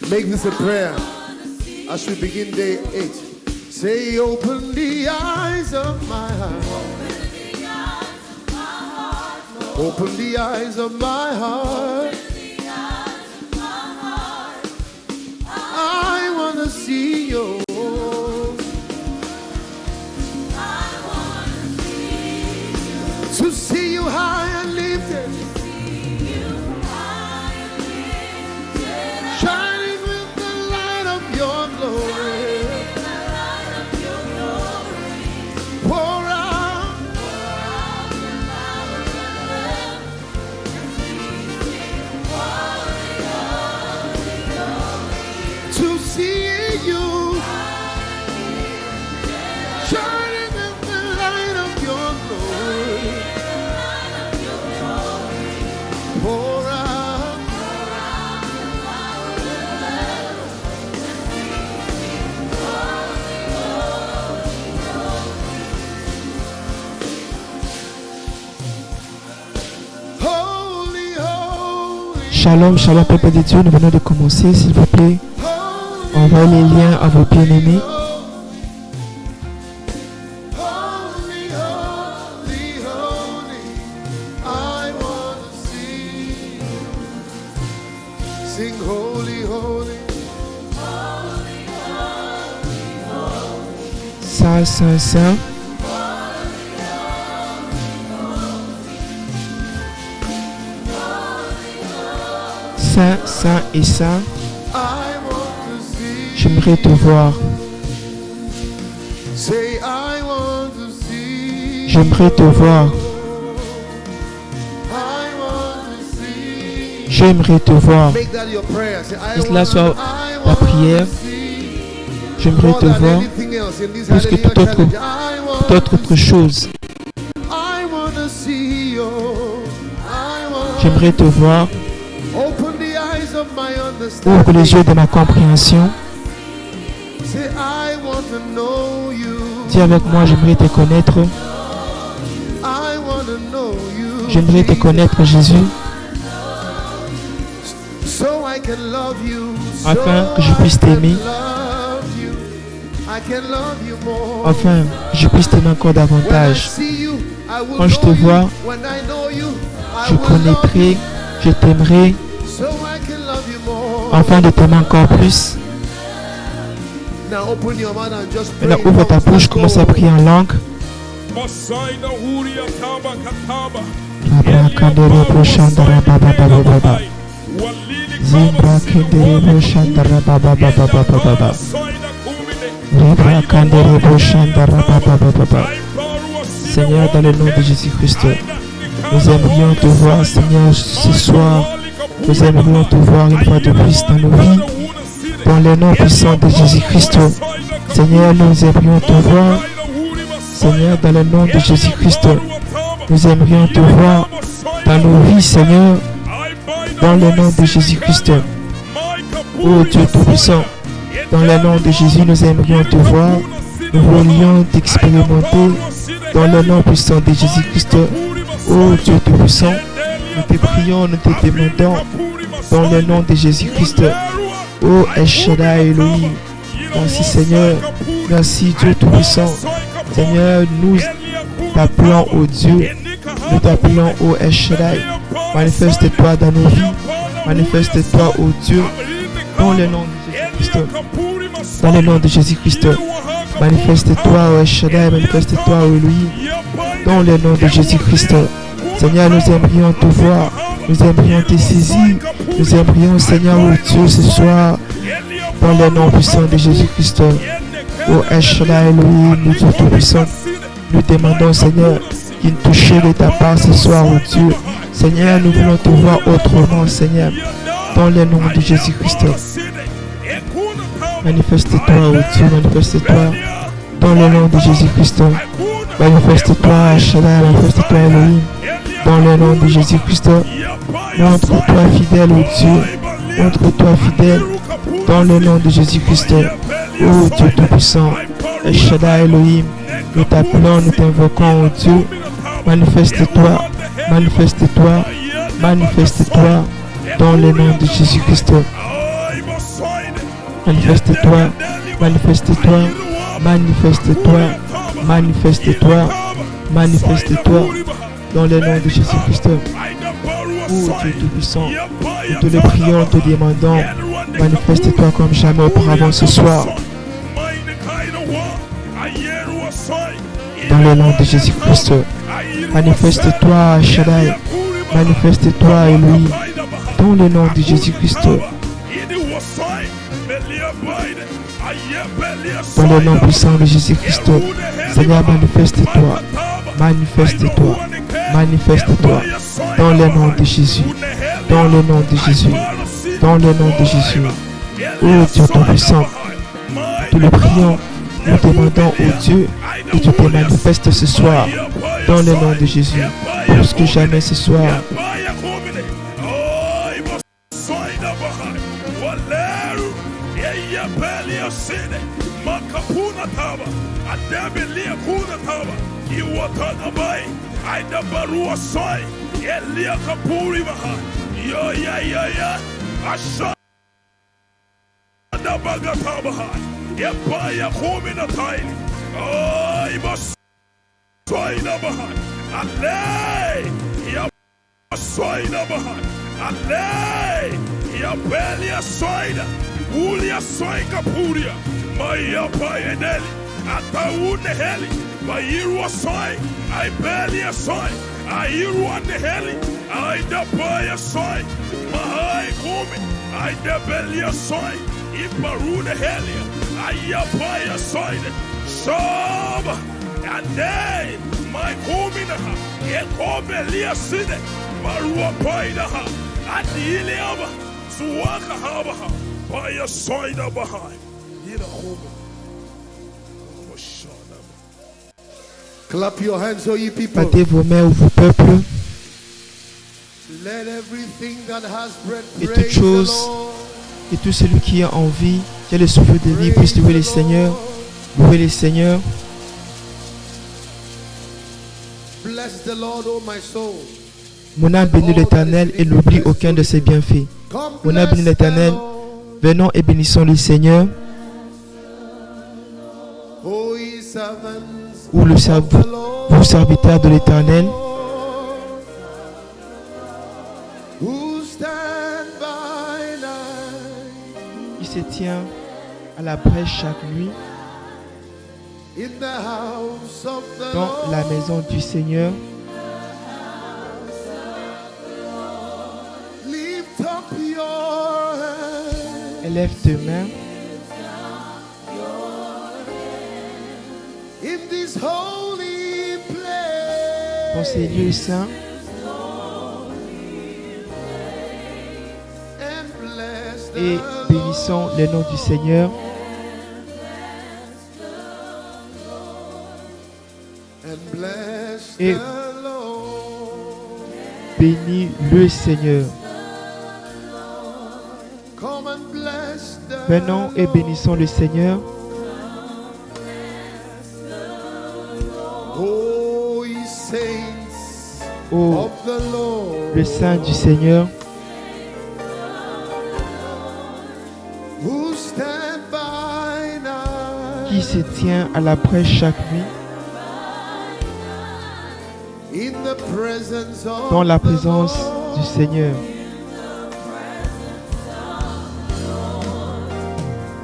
Make this a prayer as we begin day 8. Say, open the eyes of my heart. Open the eyes of my heart. I want to see you. To see you high and lifted. Shining with the light of your glory. Pour out. To see you. Shining with the light of your glory. Pour out. Holy, holy, Shalom, shalom, peuple de Dieu. Nous venons de commencer, s'il vous plaît. Envoyez les liens à vos bien-aimés. holy, holy, holy. I want to see you. Sing holy, holy. Saint, saint, saint. Saint, saint et saint. I want to see. J'aimerais te voir. Say I want to see. J'aimerais te voir. I want to see. J'aimerais te voir. Make that your prayer. Say I Que cela want, soit I la want prière. to see. J'aimerais More te than voir. anything else in this Plus que hallelujah toute autre, challenge, I want toute autre chose. I want to see you. I want. J'aimerais te voir. Open the eyes of my understanding. Ouvre les yeux de ma compréhension. Say I want to know you. Dis avec moi, j'aimerais te connaître. I want to know you. J'aimerais te Jesus. connaître, Jésus, So I can love you. afin So que je puisse I can t'aimer. love you. I can love you more. afin que je puisse t'aimer encore When I davantage. see you, I will Quand je te know you. vois, When I know you, I je will love connaîtrai, you. je t'aimerai, So I can love you more. afin de t'aimer encore plus. Now open your mouth and just pray. Maintenant, ouvre ta bouche, commence à prier en langue. Masaida huria taba kataba. Rabakandere Boshandara Baba Baba Baba. Zimbra Kendere Boshandara Baba Baba Baba Baba. Rabakandere Boshandara Baba Baba Baba. Seigneur, dans le nom de Jésus-Christ, nous aimerions te voir, Seigneur, ce soir. Nous aimerions te voir une fois de plus dans nos vies. Dans le nom puissant de Jésus-Christ. Seigneur, nous aimerions te voir. Seigneur, dans le nom de Jésus-Christ, nous aimerions te voir dans nos vies, Seigneur, dans le nom de Jésus-Christ. Oh Dieu Tout-Puissant, dans le nom de Jésus, nous aimerions te voir. Nous voulions t'expérimenter dans le nom puissant de Jésus-Christ. Oh Dieu Tout-Puissant, nous te prions, nous te demandons dans le nom de Jésus-Christ. Oh El Shaddai Elohim, merci Seigneur, merci Dieu Tout-Puissant. Seigneur, nous t'appelons au Dieu, nous t'appelons au El Shaddai. Manifeste-toi dans nos vies, manifeste-toi au Dieu, dans le nom de Jésus-Christ. Dans le nom de Jésus-Christ, manifeste-toi au El Shaddai, manifeste-toi au Elohim, dans le nom de Jésus-Christ. Seigneur, nous aimerions te voir, nous aimerions te saisir, nous aimerions, Seigneur, au Dieu, ce soir, dans le nom puissant de Jésus-Christ. Ô El Shaddai Elohim, nous Dieu Tout-Puissant, nous demandons, Seigneur, qu'il touche de ta part ce soir, ô Dieu. Seigneur, nous voulons te voir autrement, Seigneur, dans le nom de Jésus-Christ. Manifeste-toi, ô Dieu, manifeste-toi, dans le nom de Jésus-Christ. Manifeste-toi, El Shaddai, manifeste-toi, Elohim, dans le nom de Jésus-Christ. Montre-toi fidèle, ô Dieu, montre-toi fidèle, dans le nom de Jésus-Christ. Ô Dieu Tout-Puissant, El Shaddai Elohim, nous t'appelons, nous t'invoquons, ô Dieu. Manifeste-toi, manifeste-toi, manifeste-toi dans le nom de Jésus-Christ. Manifeste-toi, manifeste-toi, manifeste-toi, manifeste-toi, manifeste-toi dans le nom de Jésus-Christ. Ô Dieu Tout-Puissant, nous te le prions, te demandons, manifeste-toi comme jamais auparavant ce soir. Dans le nom de Jésus-Christ, manifeste-toi, Shaddai, manifeste-toi, Elohim, dans le nom de Jésus-Christ. Dans le nom puissant de Jésus-Christ, Seigneur, manifeste-toi, manifeste-toi, manifeste-toi, dans le nom de Jésus, dans le nom de Jésus, dans le nom de Jésus. Ô Dieu Tout-Puissant, nous le prions, nous demandons au Dieu que tu te manifestes ce soir, dans le nom de Jésus, plus que jamais ce soir. Clap your hands, oh ye people. Battez vos mains, ô vous peuples, Let everything that has breath et praise toute the chose, Lord. et tout celui qui a envie, qui a le souffle de vie, puisse louer les Seigneurs, louer les Seigneurs. Bless the Lord, oh my soul. Mon âme bénit l'Éternel et n'oublie aucun de ses bienfaits. Come Mon âme bless bénit the l'Éternel, Lord. venons et bénissons le Seigneur, O ye servants ou le of the Lord, vous serviteurs de l'Éternel, who stand by night qui se tient à la brèche chaque nuit in the house of the dans Lord. la maison du Seigneur. Lift up your hands Élève tes mains in this holy dans place ces lieux saints and bless the et Lord. bénissons le nom du Seigneur. And bless Et the Lord. Bénis le Seigneur. Come and bless the Venons et bénissons le Seigneur. Oh, ye saints Ô of the Lord, le Saint du Seigneur, who stand by qui night se tient à la brèche chaque nuit in the presence of dans la the présence Lord. du Seigneur.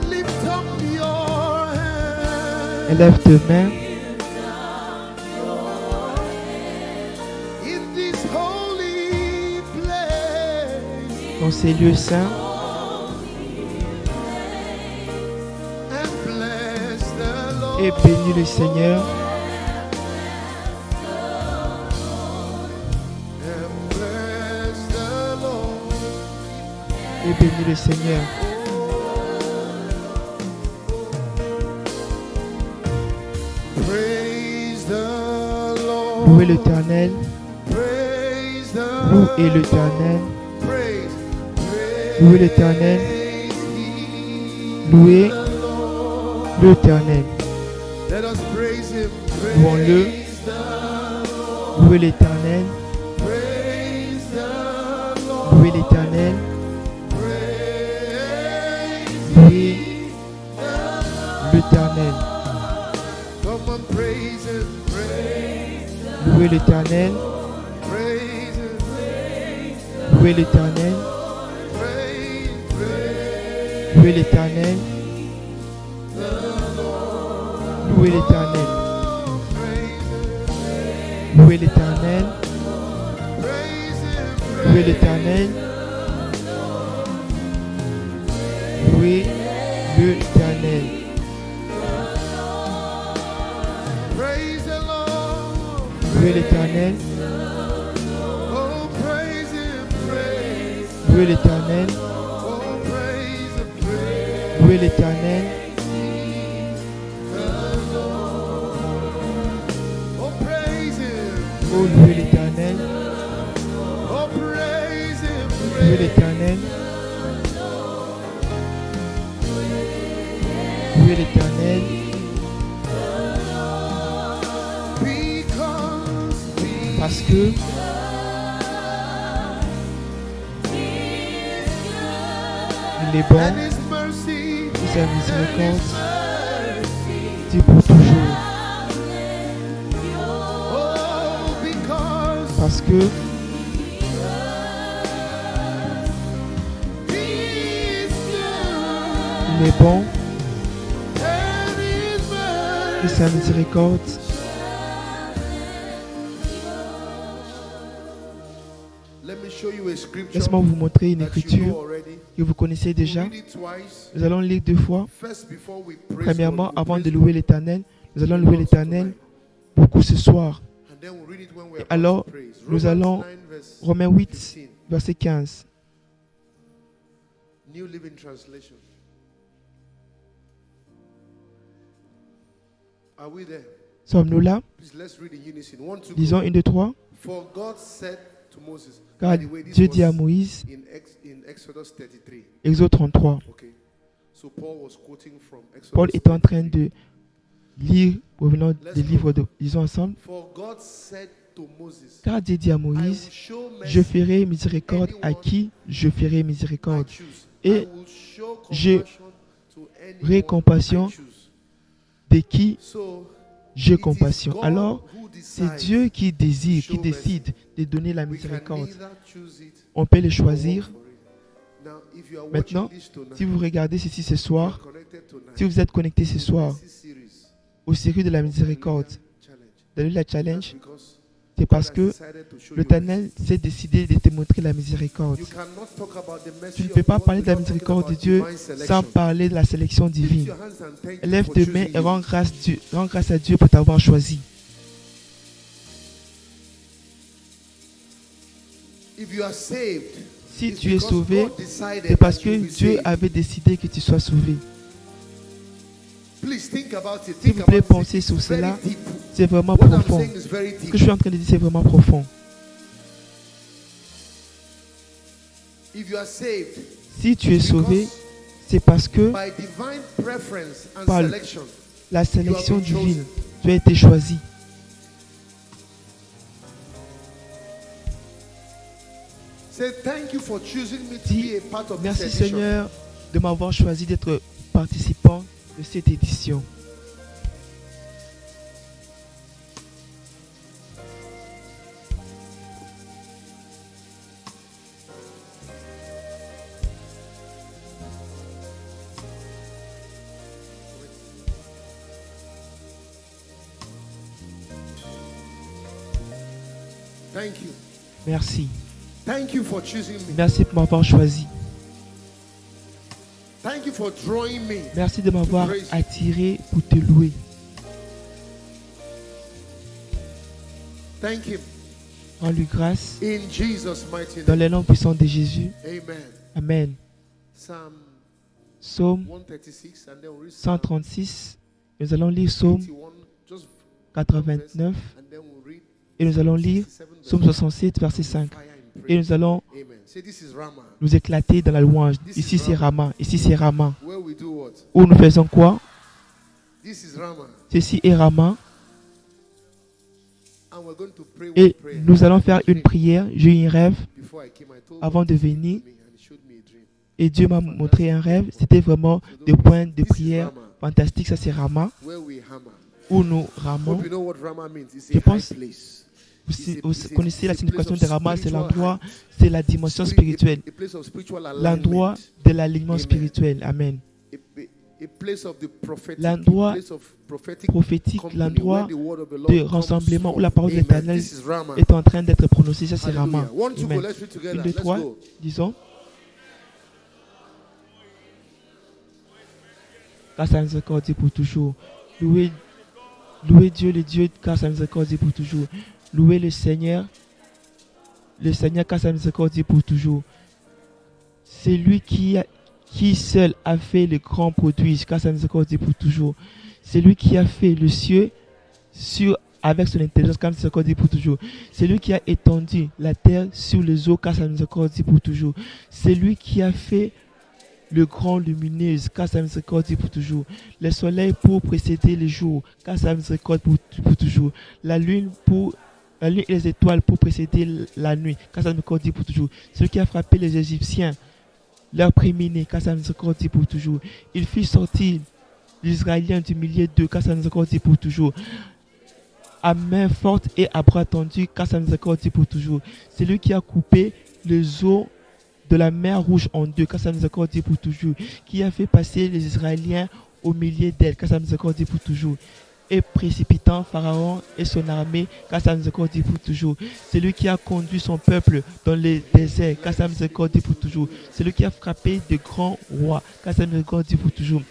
Lift up your hands Élève tes mains in this holy place dans ces lieux saints and bless the Lord. et bénis le Seigneur. And bless the Lord. Et bénis le Seigneur. Praise the Lord. Louez l'Éternel. Praise the Louez l'Éternel. Praise. Louez l'Éternel. He Louez the Lord. l'Éternel. Let us praise him. Louons-le. Praise the Lord. Louez l'Éternel. Praise the Lord. Louez l'Éternel. Praise Louez Louez l'Éternel. Praise Him. Louez l'Éternel. Praise, praise Louez l'Éternel. Louez l'Éternel. Louez l'Éternel. Louez l'Éternel. Louez l'Éternel. praise the Lord. Louez l'Éternel. Oh, praise Him. Praise. Louez l'Éternel. Oh, praise Him. Praise. Louez l'Éternel. Oh, praise Him. Oh, louez l'Éternel. Oh, praise Him. Louez Praise. l'Éternel. Louez l'Éternel. Parce que il est bon And His mercy. et sa miséricorde c'est pour toujours. Oh, because Parce que He is good. il est bon And His et mercy. sa miséricorde. Let me show you a scripture Laisse-moi vous montrer une that you know écriture already. que vous connaissez déjà. Read it twice. Nous allons lire 2 fois. First, before we praise Premièrement, God, we avant de praise louer God. l'Éternel, nous allons louer l'Éternel beaucoup ce soir. And then we'll read it when we are Et alors, about to praise. nous Romans allons 9, verse Romains 8, 15, verset 15. New Living Translation. Are we there? Sommes-nous là? Please, let's read in unison. 1, 2, Disons go. 1, 2, 3. For God said to Moses. Car By the way, this Dieu dit à was Moïse, in Exodus 33. Exode 33. Okay. So Paul was quoting from Exodus Paul est en train 33. de lire, revenant des livres de... Lisons ensemble. For God said to Moses, Car Dieu dit à I will Moïse, show je mercy ferai miséricorde à qui je ferai I miséricorde. choose. Et I will show je compassion to anyone ferai compassion I choose. De qui So j'ai it is compassion. God Alors, who c'est decides. Dieu qui désire, qui Show mercy. décide de donner la We can miséricorde. neither choose it On peut le or choisir. work for it. Now, if you are Maintenant, watching this tonight, si vous regardez ceci ce you soir, are connected tonight si vous êtes connecté ce to soir Mercy series, au série de la miséricorde, Challenge. de la That's challenge, because c'est God parce has que decided to show you l'Éternel mercy. s'est décidé de te montrer la miséricorde. You cannot talk about the mercy Tu ne of peux pas God parler de la without talking miséricorde de about Dieu divine sans selection. parler de la sélection Lift divine. your hands and thank Lève you tes for mains choosing et you. rends grâce à Dieu pour t'avoir choisi. If you are saved, Si it's tu es because sauvé, God decided c'est parce that que you will be Dieu saved. avait décidé que tu sois sauvé. Please think about it. S'il Think vous plaît, about pensez it. sur It's very cela. deep. C'est vraiment What I'm profond. saying is very Ce deep. que je suis en train de dire, c'est vraiment profond. If you are saved, Si tu es it's sauvé, because c'est parce que by divine preference and Par selection, la sélection been chosen. divine, tu as été choisi. say thank you for choosing me to Dis be a part of this merci edition. Seigneur de m'avoir choisi d'être participant de cette édition. Thank you. Merci. Thank you for choosing me. Merci pour m'avoir choisi. Thank you for drawing me. Merci de m'avoir attiré pour te louer. Thank him. Rends-lui grâce In Jesus' mighty dans name. les noms puissants de Jésus. Amen. Amen. Psalm Psaume 136 and then we'll read Psalm 136. Nous allons lire Psaume 81, just 89 and then we'll read et nous allons lire 67 verse Psaume 67, verset 5. fire in Et praise. nous allons Amen. Say this is Rama. nous éclater dans la louange. Ici c'est Rama. Ici c'est Rama. Where we do what? Où nous faisons quoi? This is Rama. Ceci est Rama. And we're going to pray one Et prayer. nous allons faire une prière. J'ai eu un rêve Before I came, I told avant God de to speak venir. to me and he showed me a dream. Et Dieu m'a montré un rêve. C'était vraiment des points de prière fantastiques. Ça c'est Rama. Where we hammer. Où nous ramons. Hope you know what Rama means. It's Je a high pense- place. Vous connaissez la signification des ramas, c'est l'endroit, c'est la dimension spirituelle, a place of spiritual l'endroit alignment, de l'alignement Amen. spirituel. Amen. a place of the prophetic, L'endroit a place of prophetic prophétique, company l'endroit where the word of the Lord de comes rassemblement où forth. la parole de Amen. l'Éternel This is Rama. est en train d'être prononcée. Ça, c'est Hallelujah. Rama. One, two, go. Amen. Let's read together. 1, 2, Let's 3, go. disons. Car sa miséricorde est pour toujours. Louez Dieu, le Dieu, car sa miséricorde est pour toujours. Louez le Seigneur, car sa miséricorde est pour toujours. C'est lui qui seul a fait les grands produits, car sa miséricorde est pour toujours. C'est lui qui a fait le ciel avec son intelligence, car sa miséricorde est pour toujours. C'est lui qui a étendu la terre sur les eaux, car sa miséricorde est pour toujours. C'est lui qui a fait le grand lumineuse, car sa miséricorde est pour toujours. Le soleil pour précéder les jours, car sa miséricorde pour toujours. La lune et les étoiles pour précéder la nuit, car sa miséricorde est pour toujours. Celui qui a frappé les Égyptiens, leur préminé, car sa miséricorde est pour toujours. Il fit sortir les Israéliens du milieu d'eux, car sa miséricorde est pour toujours. À main forte et à bras tendus, car sa miséricorde est pour toujours. C'est lui qui a coupé les eaux de la mer Rouge en deux, car sa miséricorde est pour toujours. Qui a fait passer les Israéliens au milieu d'elles, car sa miséricorde est pour toujours. Et précipitant Pharaon et son armée, car sa miséricorde est pour toujours. C'est lui qui a conduit son peuple dans les déserts, car sa miséricorde est pour toujours. C'est lui qui a frappé de grands rois, car sa miséricorde est pour toujours.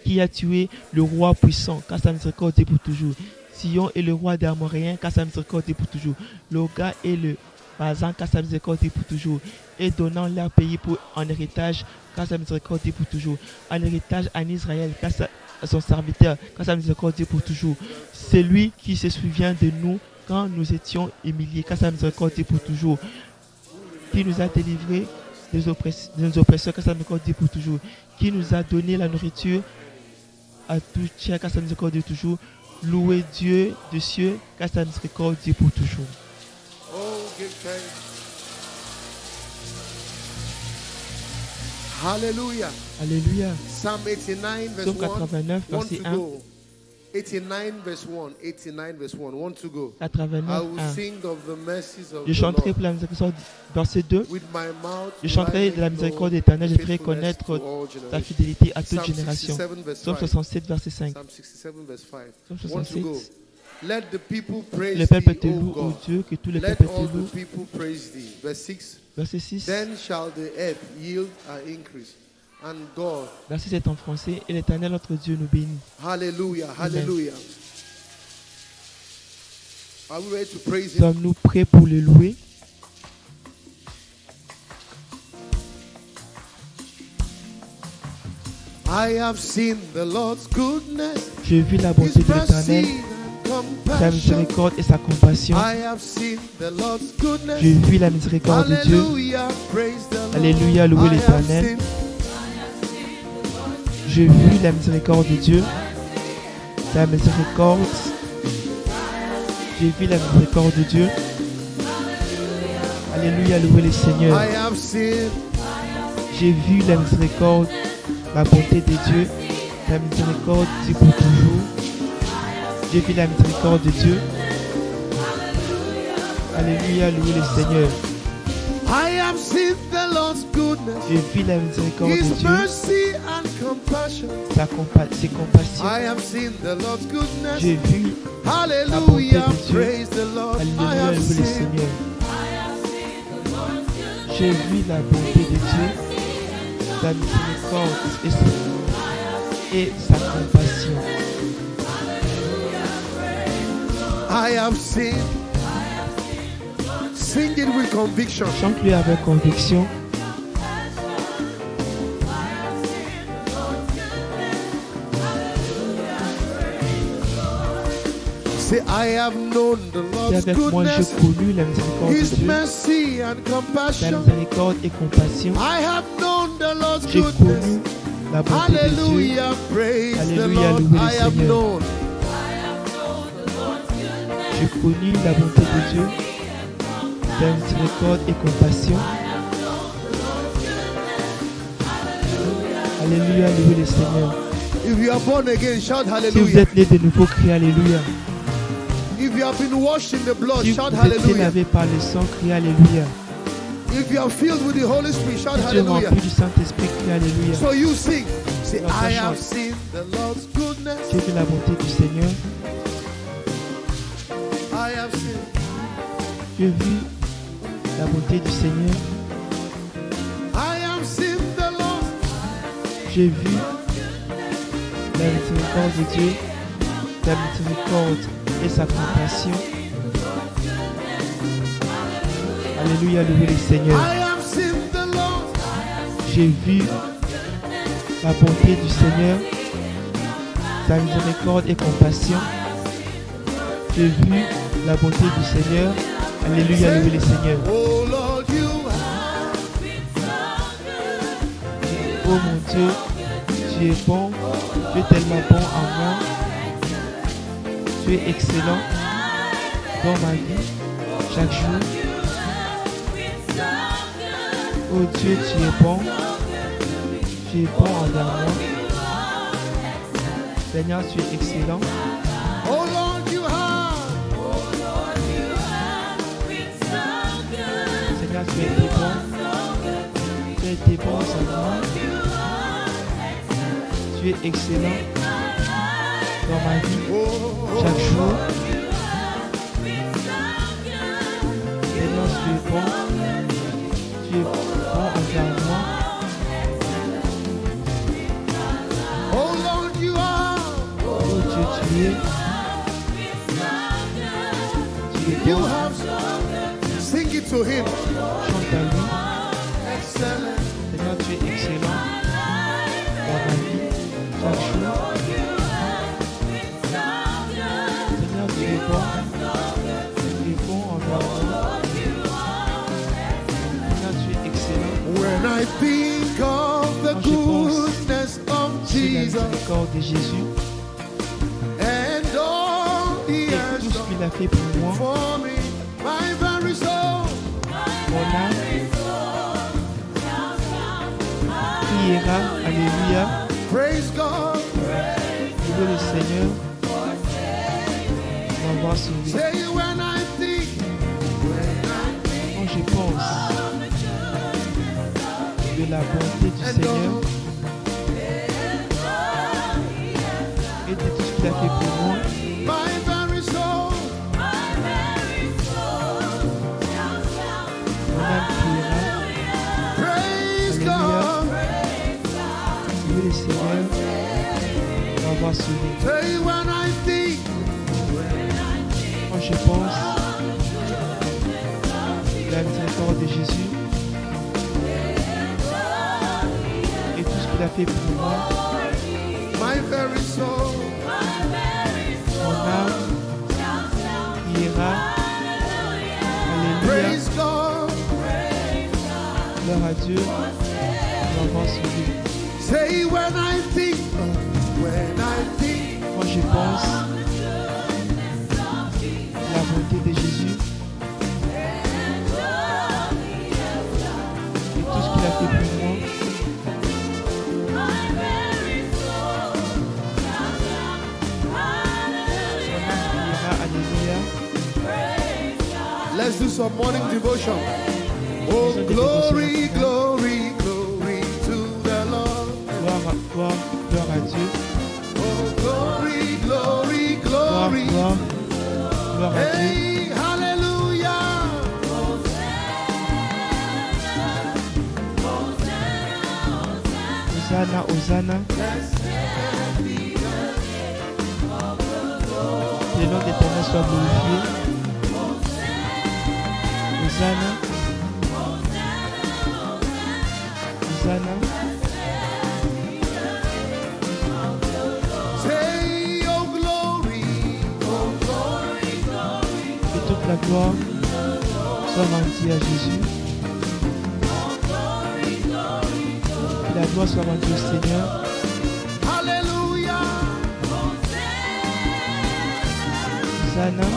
Qui a tué le roi puissant, car sa miséricorde est pour toujours. Sion est le roi des Amoréens, car sa miséricorde est pour toujours. Loga est le Bazan, car sa miséricorde est pour toujours. Et donnant leur pays en héritage, car sa miséricorde est pour toujours. En héritage en Israël, car son serviteur, car sa miséricorde est pour toujours. C'est lui qui se souvient de nous quand nous étions humiliés, car sa miséricorde est pour toujours. Qui nous a délivrés de nos oppresseurs, car sa miséricorde est pour toujours. Qui nous a donné la nourriture à tout chair, car sa miséricorde est toujours. Louez Dieu des cieux, car sa miséricorde est pour toujours. Oh, give thanks. Hallelujah. Alléluia. Psalm 89, verse Psaume 1. 89, One verset to 1. go. 89, verse 1. 89, verse 1. One to go. 89, I will 1. sing of the mercies of Je the chanterai Lord. pour la miséricorde, verset 2. With my mouth, Je chanterai will I de la make miséricorde known éternelle, je the ferai faithfulness connaître to all ta generations. fidélité à toute Psalm génération. 67, verse Psaume 5. 67, verset 5. Psalm 67, verse 5. Psaume One to go. 67. Let the people praise Le peuple te thee, O loue, ô God. Dieu, que tous les Let peuples all te the louent. people praise thee. Verse 6. Verset 6. Then shall the earth yield her increase, and God. Verset 7 en français. Et l'Éternel, notre Dieu, nous bénit. Hallelujah, Amen. hallelujah. Are we ready to praise Him? Sommes-nous prêts pour le louer? I have seen the Lord's goodness, J'ai vu la bonté His de l'Éternel, mercy and sa compassion. miséricorde et sa compassion. I have seen the Lord's goodness. J'ai vu la miséricorde de Dieu. Hallelujah, praise the Lord. Alléluia, louez I have l'Éternel. seen- J'ai vu la miséricorde de Dieu. Sa miséricorde. J'ai vu la miséricorde de Dieu. Alléluia, louez le Seigneur. I have seen J'ai vu la miséricorde, la bonté de Dieu. La miséricorde c'est pour toujours. J'ai vu la miséricorde de Dieu. Alléluia, louez le Seigneur. I have seen the Lord's goodness, J'ai vu la miséricorde de His Dieu. mercy and compassion. Ses compassions. I have seen the Lord's goodness. J'ai vu. Hallelujah, de Dieu. praise the Lord. I Alléluia, have louez le seen. Seigneur. J'ai vu la bonté de Dieu, sa miséricorde et sa compassion. I have seen. Sing it with conviction. Chante-le avec conviction. Say, I have known the Et Lord's avec moi, j'ai goodness, connu la miséricorde His de Dieu, mercy and la compassion. miséricorde et compassion. I have known the Lord's J'ai goodness. connu la bonté de Dieu. Hallelujah, praise the Alléluia, Lord. louez le I have Seigneur. known. J'ai connu la bonté de Dieu, sa miséricorde et compassion. Alléluia, louez le Seigneur. If you are born again, shout Si vous hallelujah. êtes né de nouveau, criez Alléluia. If you have been washed in the blood, Si shout vous étiez hallelujah. lavé par le sang, criez Alléluia. If you are filled with the Holy Spirit, shout Si tu es hallelujah. rempli du Saint-Esprit, criez Alléluia. So you sing. Say, Alors, ça I have chante. seen the Lord's goodness. Tu as vu la bonté du Seigneur. I have seen. Tu as vu la bonté du Seigneur. I have seen the Lord. J'ai vu la miséricorde de Dieu, sa miséricorde et sa compassion. Alléluia, louez le Seigneur. I have seen the Lord. J'ai vu la bonté du Seigneur, sa miséricorde et compassion. J'ai vu la bonté du Seigneur. Alléluia, louez le Seigneur. Oh Lord, you have. Oh mon Dieu, tu es bon, tu es tellement bon à moi. Tu es excellent dans ma vie, chaque jour. Oh Dieu, tu es bon. Tu es bon envers moi. Seigneur, tu es excellent. Oh Lord, you have. Seigneur, tu as été bon. Tu as été bon envers moi. Tu es excellent dans ma vie, chaque jour. Seigneur, tu es bon. Tu es bon envers moi. Oh Lord, you have. Oh Dieu, tu es. Tu es You bon. have. Sing it to him. Chante à lui. Excellent. Seigneur, tu es excellent dans ma vie, chaque jour. Seigneur, tu es bon. Tu es bon envers moi. Seigneur, tu es excellent. When I think of the Quand je pense goodness of sur la Jesus miséricorde de Jésus and all he et has tout ce done qu'il a fait pour moi, for me, my very soul mon âme priera, alléluia, praise God. louez le Seigneur, m'avoir sauvé. Say when I think, Quand je pense de la bonté du and Seigneur all et de tout ce qu'il a fait pour moi, my very soul mon âme priera, praise Alléluia. God. louez le Seigneur, m'avoir sauvé. Say when I think, Quand je pense de la miséricorde de Jésus et tout ce qu'il a fait pour moi, my very soul mon âme priera, alléluia, praise God. gloire à Dieu, m'avoir sauvé. Say when I think, Quand je pense à la bonté de Jésus et tout ce qu'il a fait pour moi, mon âme priera, alléluia. let's do some morning devotion. Oh, glory, glory, glory to the Lord. Gloire à Dieu. Oh, glory, glory, Gloire, glory. gloire, gloire à Dieu. Hey, hallelujah. Hosanna, Hosanna. Que le nom d'Éternel soit glorifié. Hosanna. Hosanna. Say, oh, glory, oh, glory, glory. Que toute la gloire soit rendue à Jésus. Que la gloire soit rendue au Seigneur. Hallelujah. Hosanna.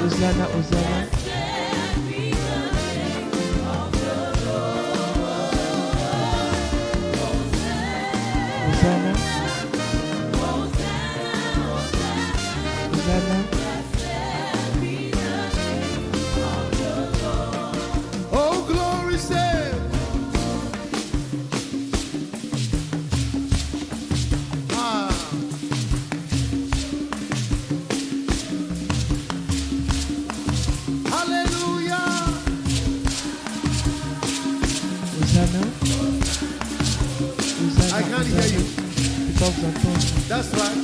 Hosanna, Hosanna. Hosanna. say. Ah. Hallelujah. Hosanna. Hosanna. I can't hear you. Je peux pas vous entendre. That's right.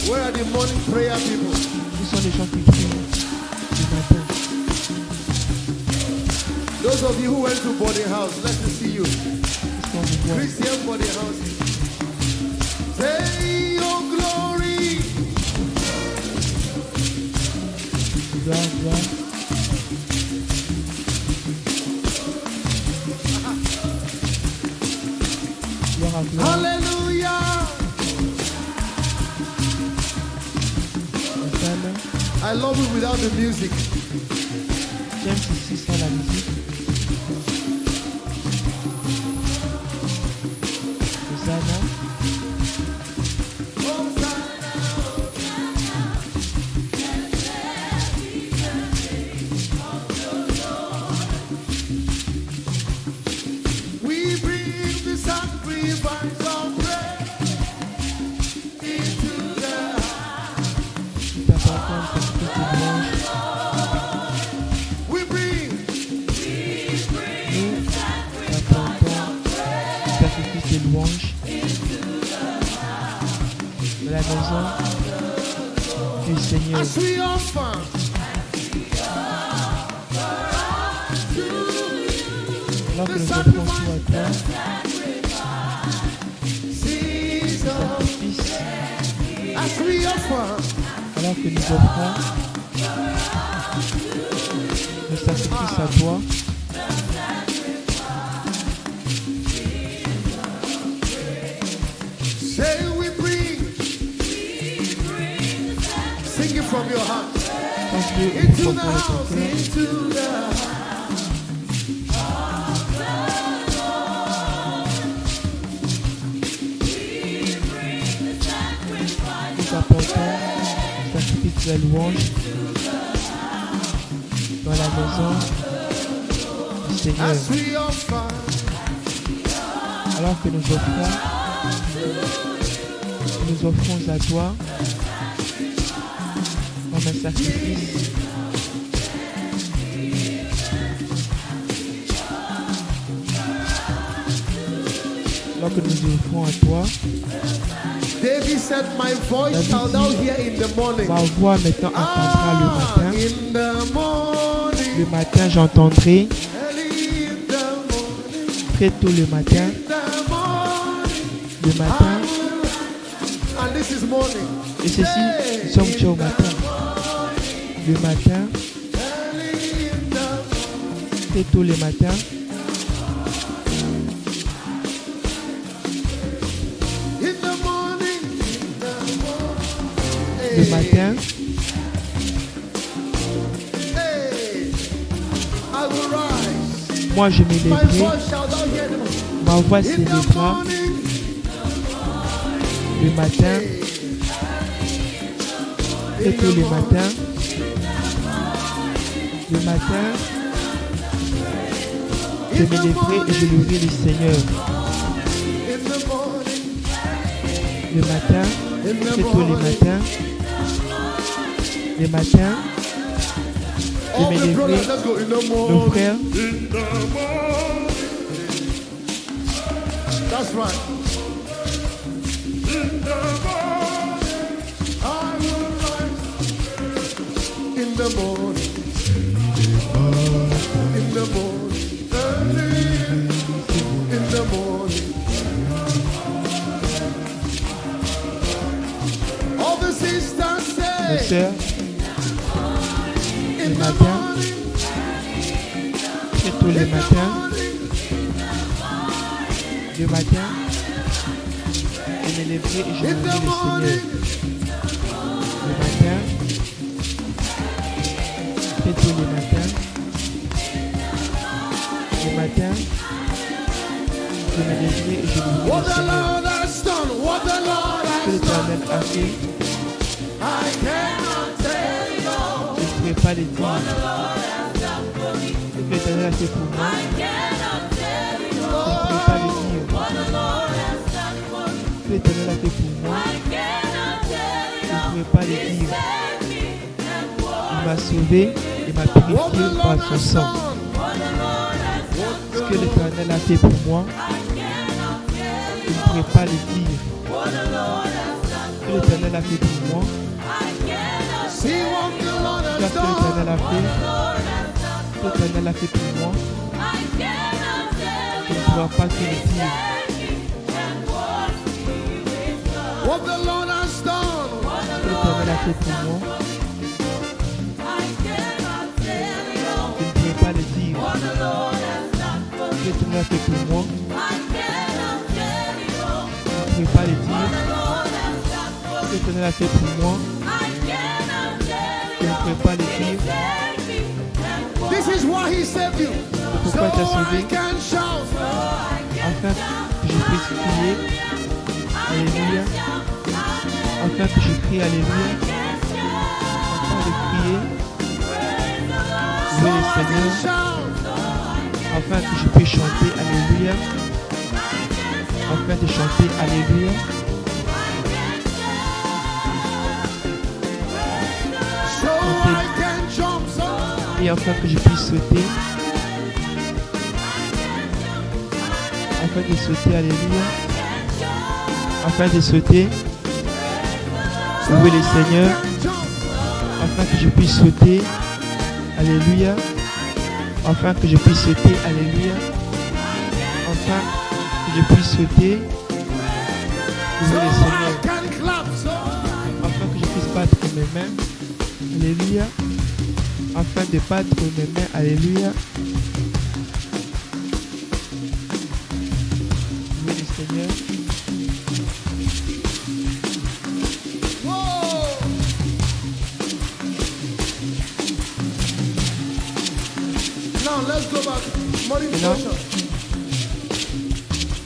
Where are the morning prayer people? Où sont les gens qui prient du matin? Those of you who went to boarding house, let me see you. Est-ce qu'on vous voit? Christian boarding house. Say your glory. Gloire, gloire. Gloire à gloire. Hallelujah. Hosanna. I love it without the music. J'aime ici sans la musique. Hosanna. We bring the sacrifice of praise into the Tout appartient au sacrifice de louange. We bring Nous apportons le sacrifice de louange de la maison du Seigneur. as we offer Alors que nous offrons tout à toi, Caesar, sacrifice, as we offer alors que nous offrons le sacrifice à toi, say we bring sing it from your heart chante-le au into profond the de ton house, cœur, into the house. nous apportons le sacrifice de la louange dans la maison du Seigneur. As we offer Alors que nous offrons à toi comme un sacrifice. Alors que nous offrons à toi, David said, my voice shall thou hear in the morning. ma voix maintenant entendra le matin. In the morning, Le matin, j'entendrai early in the morning, très tôt le matin. the morning. Le matin, And this is morning. et ceci, nous sommes déjà au matin. Le matin, Early in the très tôt le matin, morning. le matin, Hey, I will rise. moi je My m'élèverai, voice shall thou hear the morning. ma voix In the s'élèvera. morning. Le matin, très tôt le matin, le matin, je m'élèverai et je louerai le Seigneur. In the morning. Le matin, In très the tôt le morning. matin, le matin, je All the brothers, m'élèverai, let's go. In the nos morning. frères, In the morning. That's right. In the morning, I will rise. In the morning. In the morning. Early. In the morning. All the sisters nos say. sœurs, In the matin. morning. très tôt le In the matin, morning. le matin, je m'élèverai et je In louerai the le morning. Seigneur. Le matin, très tôt le matin, le matin, je m'élèverai et je louerai What le the Seigneur. Lord has done, what the Lord Que has done, l'Éternel a fait, I cannot tell you all. je ne pourrai pas les dire. The que l'Éternel a fait pour moi, je ne pourrais pas le dire. Ce que l'Éternel a fait pour moi, je ne pourrais pas le dire. Il m'a sauvé, il m'a purifié par son sang. Ce que l'Éternel a fait pour moi, je ne pourrais pas le dire. Ce que l'Éternel a fait pour moi, See what the Lord ce has que l'Éternel a done. fait, ce que l'Éternel a fait pour moi, je ne pourrais pas te le dire. What the Lord has done. Ce que l'Éternel a fait pour moi, je ne pourrais pas le dire. Ce que l'Éternel a fait pour moi, je ne pourrais pas le dire. Ce que l'Éternel a fait pour moi, je ne pourrais pas le dire. This is why he saved you. So pourquoi t'as sauvé? I can shout. Afin que je puisse crier Alléluia, afin que je crie Alléluia, afin de crier So louer le I can Seigneur, shout. afin que je puisse chanter Alléluia, afin de chanter Alléluia, So I can jump. So et afin que je puisse sauter, afin de sauter Alléluia, afin de sauter, louer le Seigneur, can jump. afin que je puisse sauter, Alléluia, afin que je puisse sauter, Alléluia, afin que je puisse sauter, So louer le I Seigneur, can clap. So afin que je puisse battre mes mains, Alléluia, afin de battre mes mains, Alléluia, louer le Seigneur, whoa. Now let's go back. Morning You know? devotion.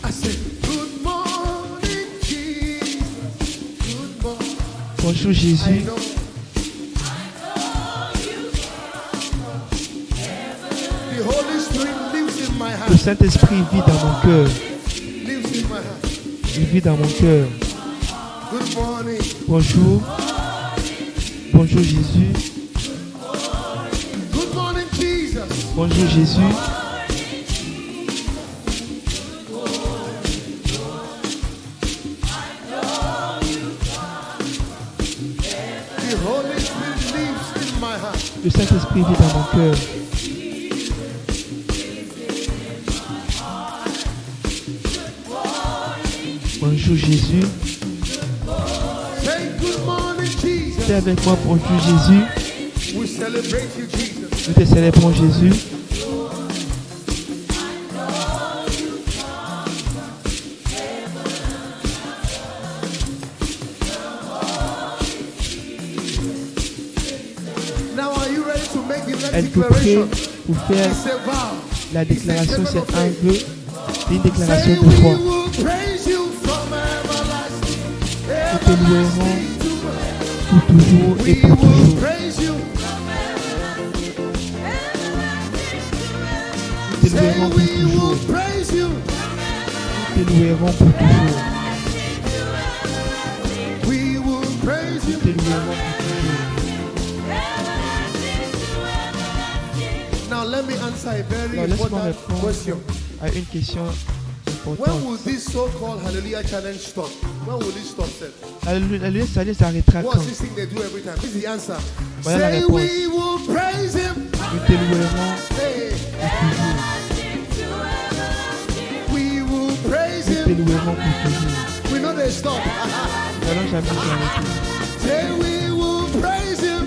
I said, good morning, Jesus. Good morning. bonjour I Jésus, know. The Holy Spirit lives in my le heart. Saint-Esprit vit dans mon cœur, Lives in my heart. il vit dans mon cœur, Good morning. bonjour, bonjour Jésus, Good morning, Jesus. bonjour Jésus, The Holy Spirit lives in my heart. le Saint-Esprit vit dans mon cœur. Bonjour Jésus, Say good morning, c'est Jesus. avec moi, bonjour Jésus, We celebrate you, Jesus. nous te célébrons Jésus. Now are you ready to make the next Êtes-vous prêts declaration? pour faire It's a vow. la déclaration? It's a C'est statement un of vœu, faith. c'est une déclaration Say de we foi. will praise you from everlasting, Nous te louerons everlasting to pour toujours et we pour will toujours. praise you. Nous te Say louerons pour we toujours. will praise you. Nous te louerons pour toujours. We will praise Nous you. te louerons pour toujours. Now let me answer a very Alors laisse-moi important répondre question. à une question When importante. will this so-called Hallelujah challenge stop? When will it stop, sir? Alléluia, ça s'arrêtera quand? What's this thing they do every time? This is the answer. Voilà la Say réponse. we will praise him. Nous te louerons Hey, pour toujours. we will praise Nous te him. louerons pour toujours. We know they stop. Nous n'allons jamais s'arrêter. Say we will praise him.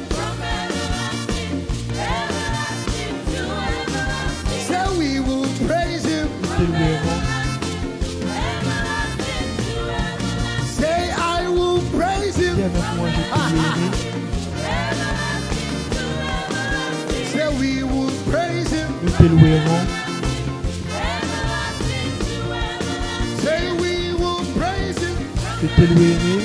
Say we will praise him. Nous te louerons. Say I will praise Dis him. avec moi, je te louerai. Say we will praise him. Nous te louerons. Say we will praise him. Je te louerai.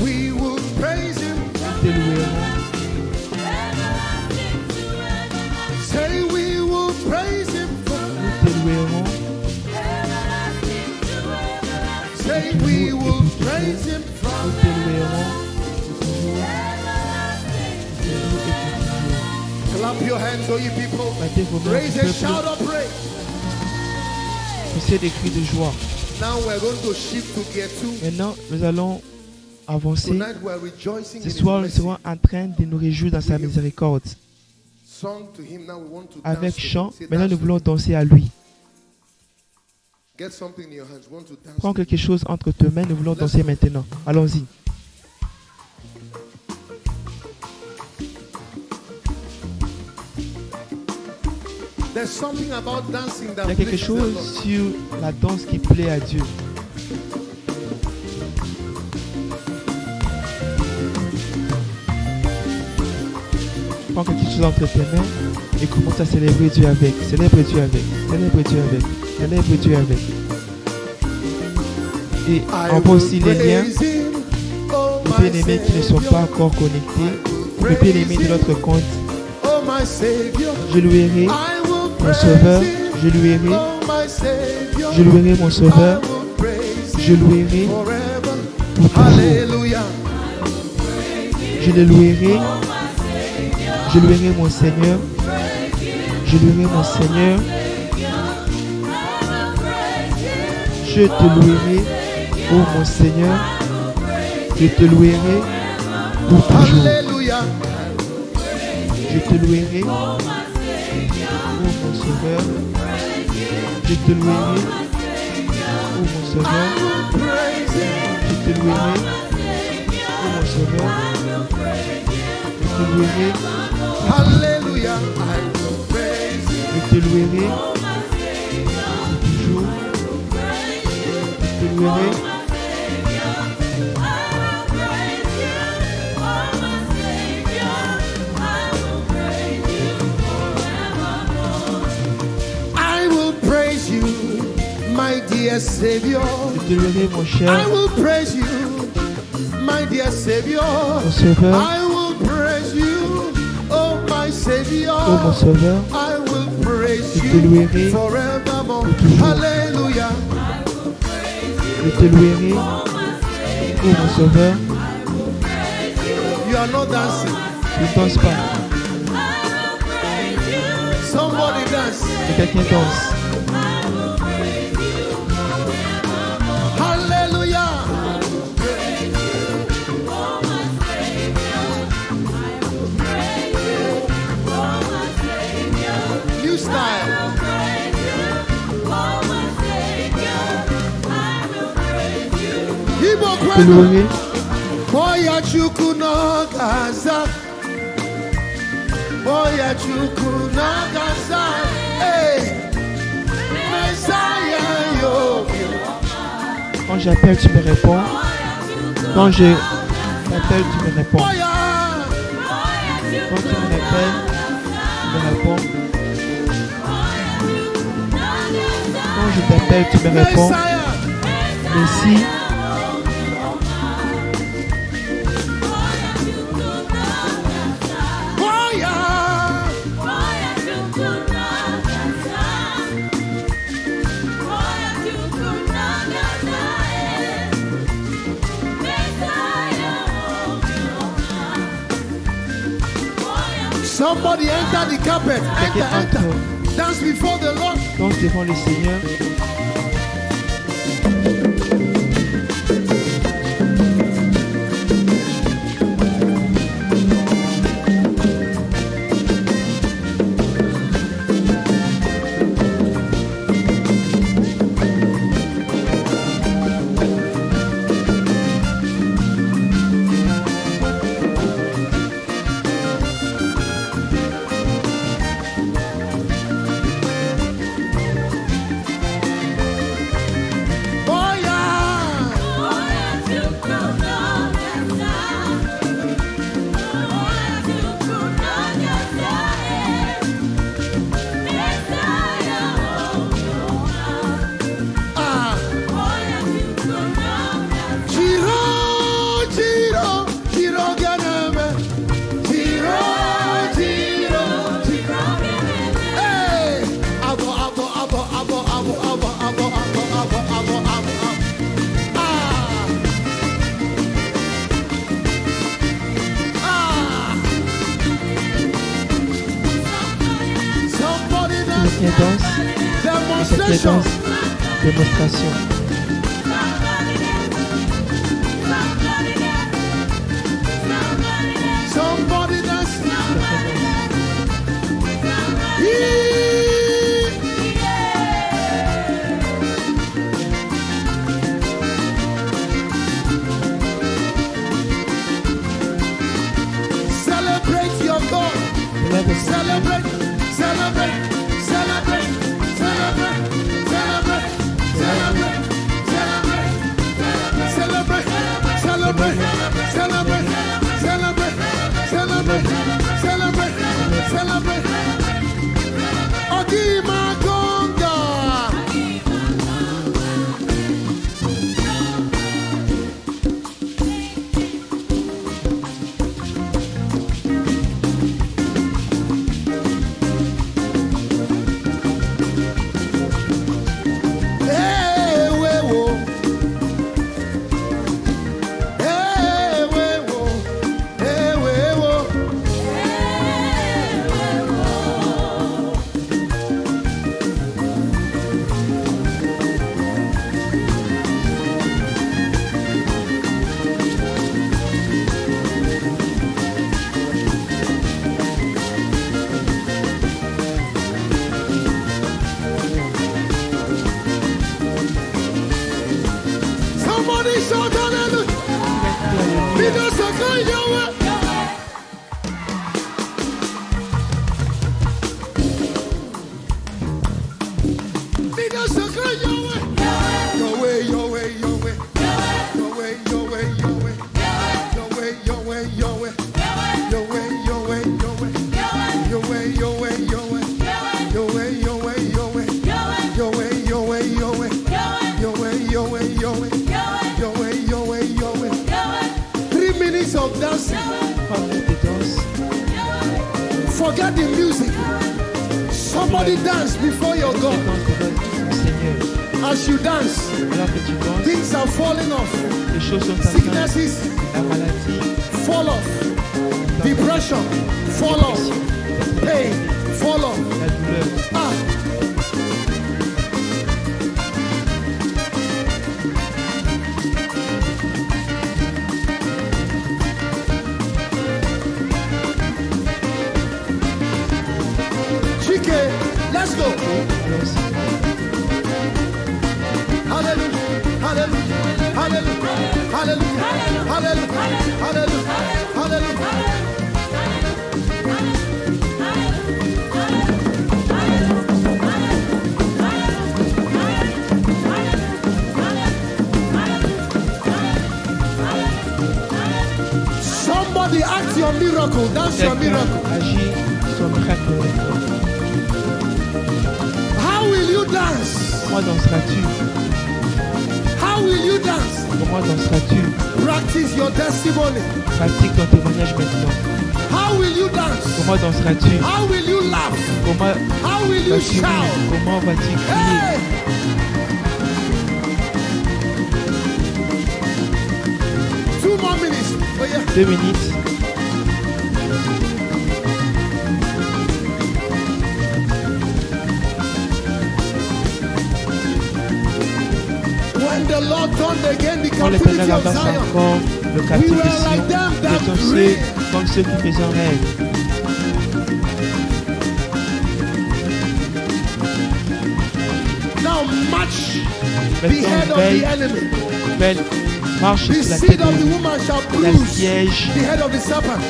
We will praise him. Nous te louerons. praise him Nous from te louerons pour toujours, toujours et pour toujours. Clap your hands, all you people. Battez vos mains, Raise a peuple. shout of praise. Poussez des cris de joie. Now we're going to shift to gear 2. Maintenant, nous allons avancer. Tonight we're rejoicing Ce in his soir, nous mercy. serons en train de nous réjouir dans sa miséricorde. Song to him, now we want to Avec dance to him. chant, Say, maintenant dance nous to voulons him. danser à lui. Get something in your hands. We want to dance Prends to him. quelque chose entre tes mains, nous voulons danser maintenant. Allons-y. There's something about dancing that Il y a quelque pleases the chose Lord. sur la danse qui plaît à Dieu. Prends quelque chose entre tes mains et commence à célébrer Dieu avec. Célèbre Dieu avec. Célèbre Dieu avec. Célèbre Dieu avec. Et I envoie will aussi les liens. praise him, oh Les my bien-aimés qui ne sont Savior. pas encore connectés. Les bien-aimés de notre compte. Oh my Savior. Je louerai I will mon praise Sauveur. him, Je louerai. oh my Savior. Je louerai mon Sauveur. I will praise Je him louerai forever. pour toujours. Hallelujah. Je le louerai. Je louerai mon Seigneur. Je louerai mon Seigneur. Je te louerai, ô mon Seigneur. Je te louerai pour toujours. Hallelujah. Je te louerai, ô mon Sauveur. Je te louerai, ô mon Sauveur. Praise him. Je te louerai, ô mon Sauveur. Je te louerai, Hallelujah. I will praise him. je te louerai pour toujours. Je te louerai. I will praise you, my dear Savior. Je te louerai, mon I cher, will praise you, my dear Savior. mon Sauveur, I will praise you, oh my Savior. ô mon Sauveur. I will praise Je te you louerai forevermore. pour toujours. Hallelujah. Je te louerai, ô mon Sauveur. You are not dancing. Ne danse pas, Somebody dance. mais quelqu'un danse. Hallelujah. New style. Igbo Je te kwenu. louerai, Boya chukwu n'ọgaza. Boya chukwu n'ọgaza. Hey. Messiah yo. quand j'appelle, tu me réponds. Quand je t'appelle, tu me réponds. Boya. Quand tu me appelles, tu me réponds. Quand je t'appelle, tu me réponds. Messiah. Messie, Boya. Somebody enter the carpet. quelqu'un Enter, entre, enter. Dance before the Lord. danse devant le Seigneur. quatrième danse, Demonstration. démonstration. Somebody dance. Celebrate your God. Celebrate, celebrate, celebrate, celebrate, celebrate, celebrate, celebrate, celebrate, celebrate, celebrate, celebrate, celebrate, celebrate, celebrate. Ogima Gonga. Hey, we wo. Hey, we wo. Hey, we wo. Somebody shout hallelujah. Be the second Yahweh. Be the second Yahweh. Yahweh, Yahweh, Yahweh. Yahweh, Yahweh, Yahweh. Yahweh, Yahweh, Yahweh. Yahweh, Yahweh, Yahweh. Yahweh, Yahweh, Yahweh. Yahweh, Yahweh, Yahweh. Yahweh, Yahweh, Yahweh. Yahweh, Yahweh, Yahweh. Yahweh, Yahweh, Yahweh. 3 minutes of dancing. 3 minutes de danse. Forget the music. Somebody dance before your Danse God. devant ton Seigneur. As you dance, Alors que tu danses, things are falling off. les choses sont en train, Sicknesses la maladie, fall off. Depression fall off. Pain fall off. la douleur. Ah. Chike, let's go. Alors, Hallelujah, hallelujah, hallelujah, hallelujah, hallelujah, hallelujah, hallelujah. Somebody act your miracle, dance your quelqu'un miracle. agit son miracle. How will you dance? Comment danseras-tu? How will you dance? Comment danseras-tu? Practice your testimony. Pratique ton témoignage maintenant. How will you dance? Comment danseras-tu? How will you laugh? Comment How will you vas-tu rire? shout? Comment vas-tu crier? Hey! 2 more minutes. Oh yeah. 2 minutes. When the Lord turned again the Quand l'Éternel captivity of avance Zion, encore le we captif de were like Sion, them nous that étions dream. comme ceux qui faisaient un rêve. Now march the head Maintenant, of the veille, enemy. belle marche The sur la seed tête of the de woman shall la bruise siège. the head of the serpent.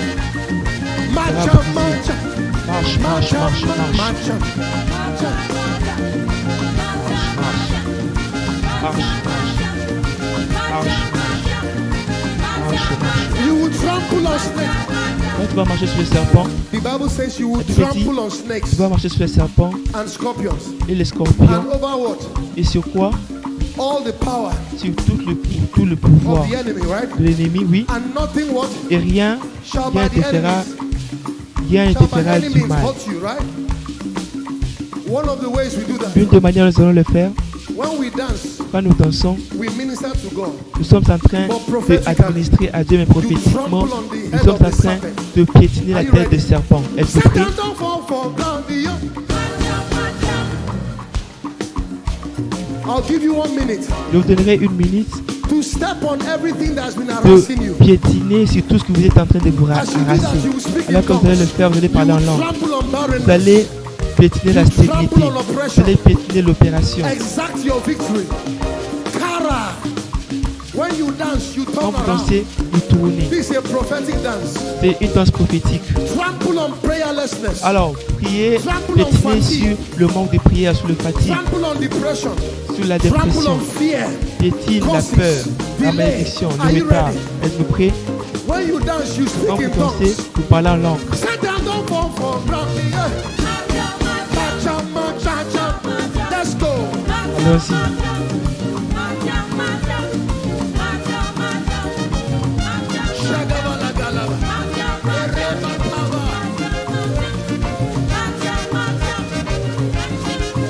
March Sera up, brisé. march up, Marche, marche, march up, marche, marche. march up, march up. Marche, marche. You will trample on snakes. Quand tu vas marcher sur les serpents, The Bible says you will Tu peux dire, trample on tu snakes vas marcher sur les serpents and scorpions. et les scorpions. And over what? Et sur quoi? All the power Sur tout le pouvoir of the enemy, right? de l'ennemi, oui. And nothing what? Et rien, Shall rien by the te fera, enemies. rien ne te Shall by fera du enemies mal. hurt you, right? One of the ways we do that. Une des manières nous allons le faire, When we dance, quand nous dansons, we minister to God. nous sommes en train d'administrer à Dieu, mais prophétiquement, nous sommes en train de piétiner la tête des serpents. Êtes-vous prêts? Satan don't fall for ground, the young. I'll give you 1 minute Je vous donnerai 1 minute to step on everything that's been de harassing you. piétiner sur tout ce que vous êtes en train de vous As you do that, harasser. you will speak Alors in que vous allez le tongues. faire, vous allez You parler en will langue. trample on Vous barrenness. allez piétiner la stérilité. Vous allez piétiner l'opération. Exact your victory. Kara. When you dance, you Quand turn vous around. dansez, vous tournez. This is a prophetic dance. C'est une danse prophétique. Trample on prayerlessness. Alors, priez, piétinez sur le manque de prière, sur le fatigue, Trample on depression. sur la Trample dépression. on fear. Piétine la peur, la malédiction, le retard. Êtes-vous prêts? When you dance, you Quand speak vous in dansez, tongues. vous parlez en langue. Sit down, don't fall for ground. Let's go. Allons-y.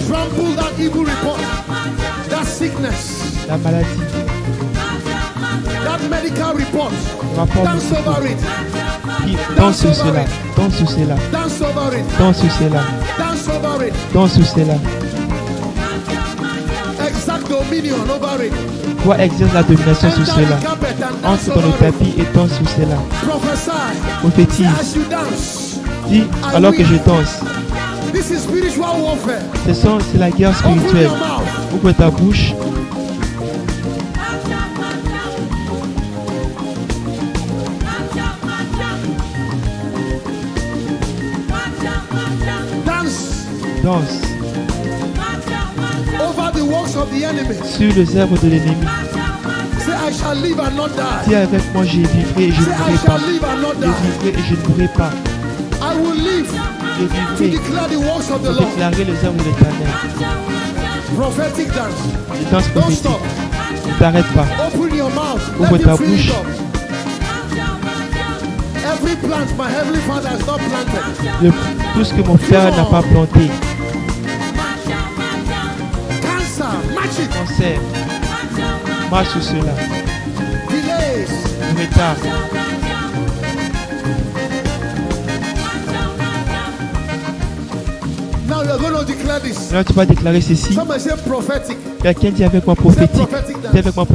Trample that evil report, that sickness, La maladie, that medical report. rapport Dance over it. danse sur cela, danse sur cela, Dance over it. danse sur cela, Dance over it. danse sur cela. Exact dominion over it. Toi exerce la domination sur Enter cela. the carpet and Entre dance dans le over it. tapis et danse sur cela. Prophesy. Prophétise. As you dance. Dis alors que je danse. This is spiritual warfare. C'est la guerre Open spirituelle. your mouth. Ouvre ta bouche. Dance Danse over the works of the enemy. sur les œuvres de l'ennemi. Say, I shall live and not die. Dis avec moi, je vivrai et je Say, ne I mourrai shall pas. live and not Je die. vivrai et je ne mourrai pas. I will live Je to vivrai declare the works of the pour Lord. déclarer les œuvres de l'Éternel. Prophetic dance. Je danse Don't prophétique. stop. Ne t'arrête pas. Open your mouth. Ouvre Let ta him fill bouche. it up. Every plant my heavenly Father has not planted. Tout ce que mon frère n'a pas planté. Cancer, match it. Cancer. Marche sur cela. Delays. Retard. Now you're going to declare this. Maintenant, tu vas déclarer ceci. Somebody say prophetic. Quelqu'un dit avec moi prophétique. Dis avec moi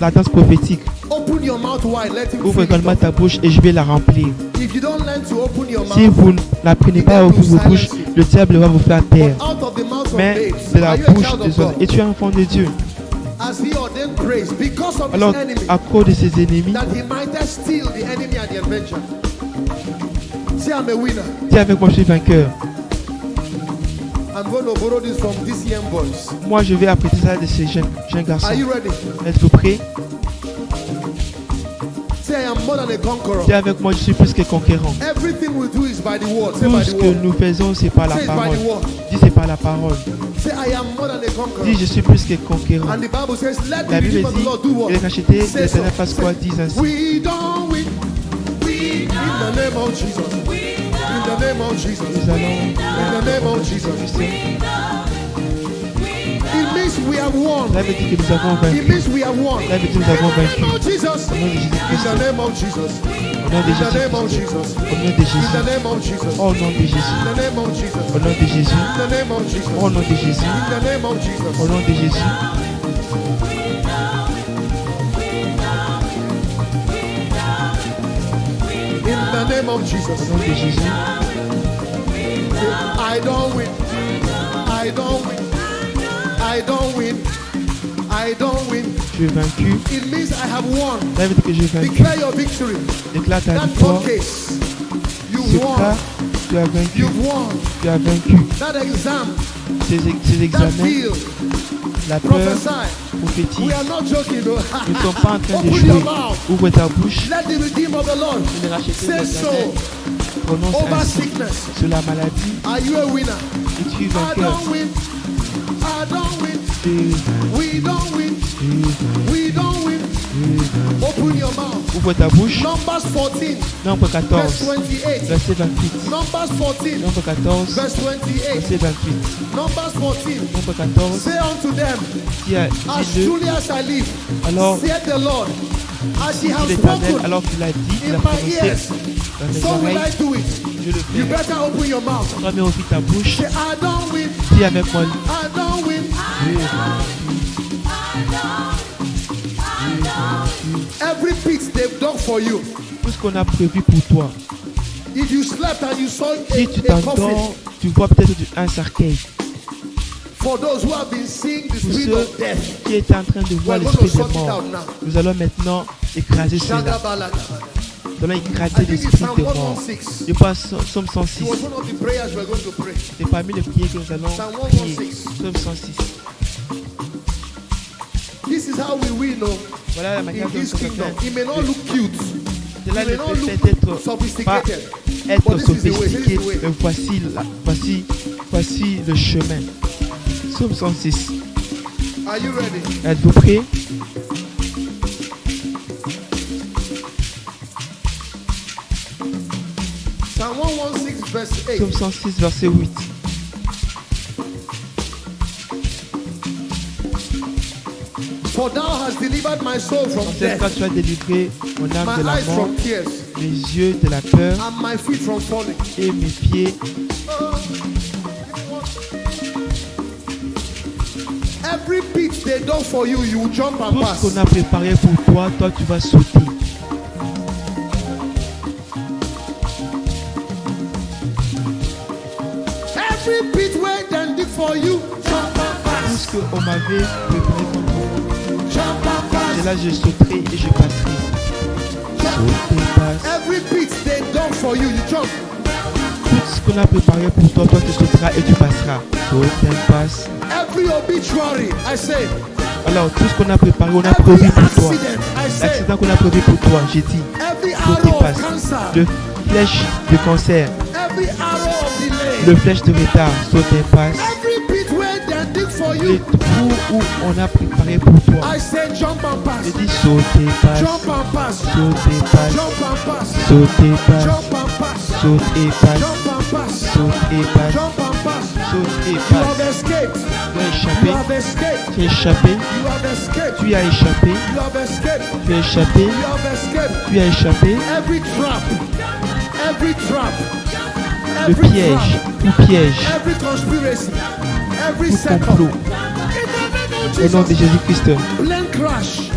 la danse prophétique. Open your mouth wide. Let him Ouvre fill it également up. ta bouche et je vais la remplir. If you don't learn to open your Si mouth, vous n'apprenez pas à ouvrir vos bouches, le diable va vous faire taire. out of the mouth of Mais babes, de la are you a bouche child des of autres. God? Et tu es un enfant de Dieu. As he ordained praise because of Alors, his enemy, à cause de ses ennemis, that he might steal the enemy at the adventure. Say, I'm a winner. dis avec moi, je suis vainqueur. I'm going to borrow this from these young boys. Moi, je vais apprêter ça de ces jeunes garçons. Are you ready? Êtes-vous prêts? Say, I am more than a conqueror. Dis avec moi, je suis plus que conquérant. Everything we do is by the word. Say Tout by ce the que word. nous faisons, c'est par la Say it's by parole. the word. Dis, c'est par la parole. Say, I am more than a conqueror. Dis, je suis plus que conquérant. And the Bible says, let La the Bible redeemed of the Lord do dit, what? les rachetés, Say l'Éternel so. fasse quoi? Dis ainsi. We don't win. In the name of Jesus. In the name of Jesus. Nous allons In the name of Jesus. It means we have won. Cela veut dire que nous avons It vaincu. means we have won. Cela veut dire que nous avons In the vaincu. name of Jesus. Au nom de In Jésus-Christ. the name of Jesus. Au nom de In the name of Jésus. Jesus. Au nom de In the Jésus. name of Jesus. Au nom de Jésus. In the name of Jesus. Au nom de Jésus. In the name of Jesus. Au nom de Jésus. In the name of Au Jesus. nom de Jésus. In the name of Au Jesus. nom de Jésus. I don't win. I don't win. I don't win. I don't win. Tu es vaincu. It means I have won. Cela veut dire que j'ai vaincu. Declare your victory. Déclare ta That victoire. court case. Ce You've cas, won. tu as vaincu. You've won. Tu as vaincu. That exam. Ces That examens, field. la peur, Prophesy. We prophétise. are not joking though. Nous ne sommes pas en train de Open jouer. your mouth. Ouvre ta bouche. Let the redeemed of the Lord Les rachetés say de so l'Éternel prononce over ainsi sickness. sur la maladie. Are you a winner? Et tu es I vainqueur. don't win. I don't win. Tu es vainqueur. We don't win. We don't win. Open your mouth. Ouvre ta bouche. Numbers 14, Nombre verse 14, 28. verset 28. Numbers 14, Nombre 14, verse 28. verset 28. Numbers 14. Nombre 14, Say unto them, as dis-le. truly as I live, Alors, saith the Lord, as he has l'Éternel, spoken alors qu'il a dit, il in a my prononcé ears, dans mes so will I oreilles, do it. je le You fais. better open your mouth. Toi, mais ouvre ta bouche. Say, I don't win. Dis avec moi, I don't win. je Every pit they've dug for you. Tout ce qu'on a prévu pour toi. If you slept and you saw Si tu a coffin, t'endors, tu vois peut-être un cercueil. for those who have been seeing the Pour spirit ceux of death, qui étaient en train de voir we're l'esprit going to des sort it morts, out now. nous allons maintenant écraser cela. Shadabalaka. Nous allons I écraser think it's l'esprit Psalm des morts. 116. Je pense Somme 106. It was one of the prayers we're going to pray. C'est parmi les prières que nous allons Psalm prier. 116. Somme 106. This is how we win Voilà la in manière dont this on kingdom. fait. It may not look cute. Cela It may ne not peut look peut-être pas sophisticated. être But this is the way. This is sophistiqué, the way. mais voici le chemin. Somme 106. Are you ready? Êtes-vous prêts? Psalm 116 verse 8. Somme 106, verset 8. For thou hast delivered my soul from En cette fois, death, tu as délivré mon âme my de la eyes mort, from tears, mes yeux de la peur and my feet from falling. et mes pieds. Every pit they dug for you, you will jump and Tout ce pass. qu'on a préparé pour toi, toi tu vas sauter. Every pit where they dig for you, jump and Tout pass. ce qu'on m'avait préparé pour toi, Jump and pass. et là je sauterai et je passerai. Sauter, passe. Every pit they dug for you, you jump. Tout ce qu'on a préparé pour toi, toi tu sauteras et tu passeras. Sauter, passe. Every obituary, I say. Alors tout ce qu'on a préparé, on a Every prévu pour toi. accident, I say. L'accident qu'on a prévu pour toi, j'ai dit. Every Sauter, arrow passe. of cancer. Le flèche de cancer, Every arrow of delay. le flèche de retard, sauter, passe. Every pit where they dig for Les you, trous où on a préparé pour toi. I say jump and pass. J'ai dit sauter, passe. Jump and pass. Sauter, passe. Jump and pass. Sauter, passe. Jump and pass. Sauter, passe. Jump and pass. Sauter, passe. Jump and pass. Sauter, You passe. have escaped. Tu as You échappé. have escaped. Tu as échappé. You have escaped. Tu as échappé. You have escaped. Tu as échappé. You have escaped. Tu as échappé. Every trap. Every trap. Le Every piège. trap. Tout piège. Every conspiracy. Every Tout setup. complot. In the name Au nom of de Jesus. Jésus-Christ. Plane crash.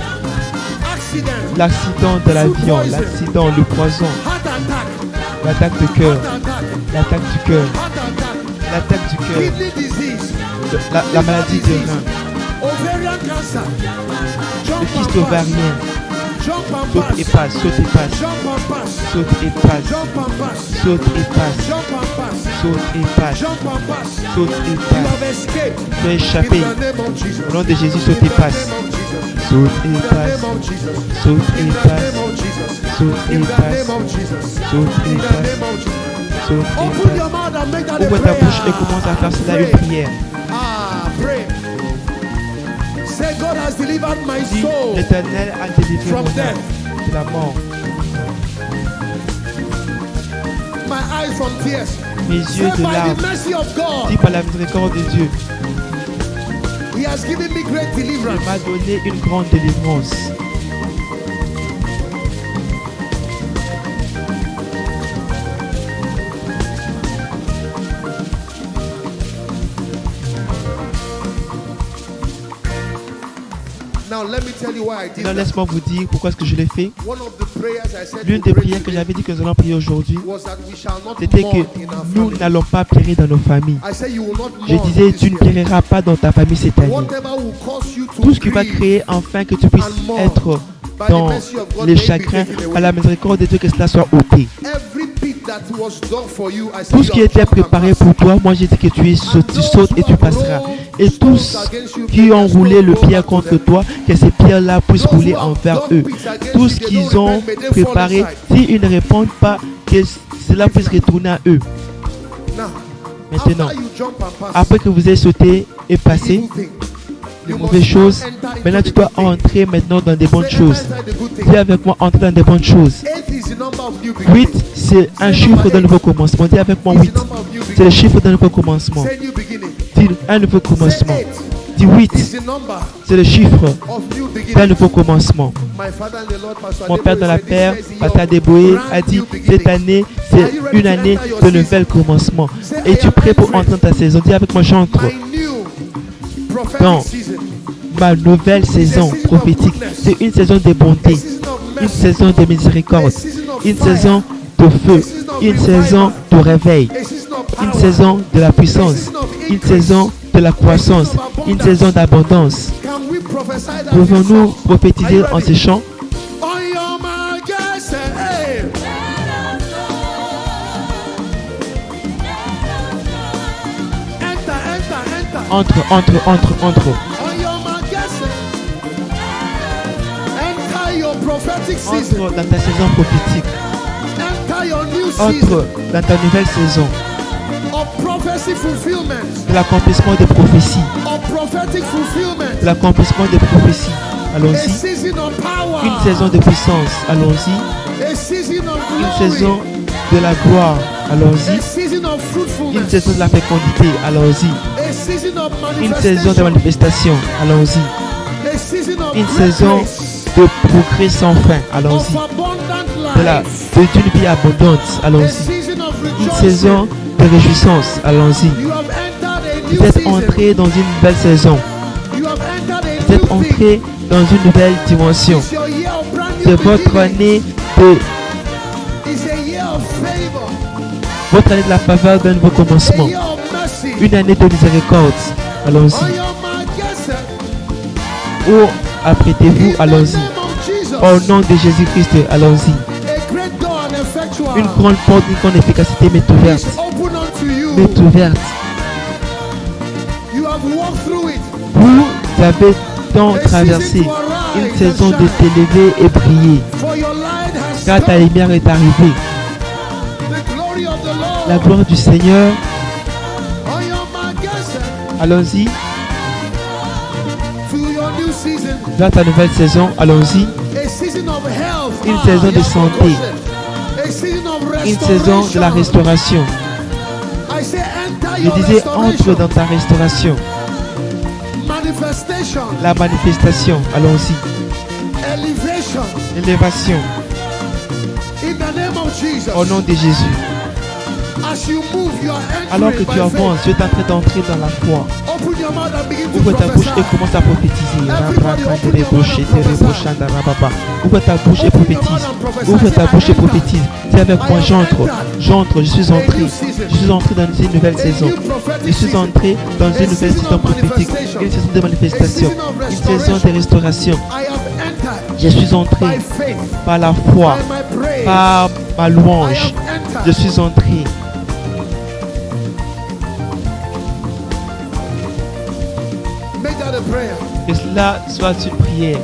Accident. L'accident de l'avion. L'accident, le poison. Heart attack. L'attaque de cœur. Heart attack. L'attaque du cœur. Heart attack. L'attaque du cœur. Kidney disease. La maladie de rein. Ovarian cancer. Le Jump kyste and pass. ovarien. Jump and Saute et pass. passe. Saute et passe. Jump and pass. Saute et passe. Jump and pass. Saute et passe. Jump and pass. Saute et passe. Jump and pass. Saute et You passe. have escaped. Tu as In échappé. the name of Jesus. Au nom de Jésus, In saute the et passe. name of Jesus. Saute In et the passe. name of Jesus. Saute In et the passe. name of Jesus. Saute In et the passe. name of Jesus. Saute In et the passe. name of Jesus. Saute et Open passe. your mouth and make that a Ouvre ta bouche et prayer. commence à faire cela une Pray. prière. Ah, pray. Say, God has delivered my Dis, soul. l'Éternel a délivré From mon death. âme de la mort. My eyes from tears. Mes yeux Say, de by the larmes. mercy of God, Dis par la miséricorde de Dieu, He has given me great il deliverance. m'a donné une grande délivrance. Now, let me tell you why I did Maintenant, that. laisse-moi vous dire pourquoi est-ce que je l'ai fait. One of the prayers I said L'une to des pray prières que today j'avais dit que nous allons prier aujourd'hui, was that we shall not c'était mourn que in our nous family. n'allons pas pleurer dans nos familles. I said you will not Je mourn disais, this tu ne year. pleureras pas dans ta famille cette année. Whatever will cause you to Tout ce qui va grieve créer enfin que tu puisses and mourn, être by the dans mercy of God, les may be chagrins, taken away. à la miséricorde de Dieu, que cela soit ôté. Every pit that was dug for you, I said Tout ce you qui have était jumped and préparé passed. pour toi, moi j'ai dit que tu sautes et tu passeras. Et tous qui ont roulé le pierre contre toi, que ces pierres-là puissent rouler envers eux. Tout ce qu'ils ont préparé, s'ils ne répondent pas, que cela puisse retourner à eux. Now, Maintenant, after you jump and pass, après que vous ayez sauté et passé evil thing, les you mauvaises must choses, enter into maintenant the tu dois good thing. entrer maintenant dans des bonnes Say, choses. enter the good thing. Dis avec moi, entrer dans des bonnes choses. 8 is the number of new 8, beginning. c'est un chiffre d'un nouveau commencement. Dis avec moi 8. C'est le chiffre d'un nouveau commencement. Say new beginning. Dis un nouveau Say commencement. 8 Dis 8, is the number c'est le chiffre of new d'un beginning. nouveau commencement. My father and the Lord, Pastor Mon père Adeboye dans la said, this paix, year is the year Pasteur of Adeboye brand a dit, new cette beginnings. année, Are c'est you ready une to année enter your de season? nouvel commencement. Say, Et I tu es am prêt pour entering entrer dans ta saison. Dis avec moi, j'entre my new prophetic dans season. ma nouvelle saison prophétique. C'est une saison de bonté, une saison de miséricorde, une saison de feu, une saison de réveil, une saison de la puissance, une saison de la croissance, une saison d'abondance. Pouvons-nous prophétiser en ces chants? Entre. Entre dans ta saison prophétique. Entre dans ta nouvelle saison. De l'accomplissement des prophéties. De l'accomplissement des prophéties. Allons-y. Une saison de puissance. Allons-y. Une saison de la gloire. Allons-y. Une saison de la fécondité. Allons-y. Une saison de manifestation. Allons-y. Une saison de progrès sans fin. Allons-y. D'une vie abondante. Allons-y. Une saison de réjouissance. Allons-y. Vous êtes entré dans une nouvelle saison. Vous êtes entré dans une nouvelle dimension. C'est votre année de la faveur d'un nouveau commencement. Une année de miséricorde. Allons-y. Oh, apprêtez-vous. Allons-y. Au nom de Jésus-Christ, allons-y. Une grande porte, une grande efficacité m'est ouverte. M'est ouverte. Vous avez tant traversé une saison de t'élever et briller. Car ta lumière est arrivée. La gloire du Seigneur. Allons-y. Dans ta nouvelle saison, allons-y. Une saison de santé. Une saison de la restauration. Je disais, entre dans ta restauration. La manifestation, allons-y. Élévation. Au nom de Jésus. Alors que tu avances, tu es en train d'entrer dans la foi. Ouvre ta bouche et commence à prophétiser. Ouvre ta bouche et prophétise. Ouvre ta bouche et prophétise. C'est avec moi, j'entre, je suis entré. Je suis entré dans une nouvelle saison. Je suis entré dans une nouvelle saison prophétique. Une saison de manifestation. Une saison de restauration. Je suis entré par la foi, par ma louange. Je suis entré. Que cela soit une prière.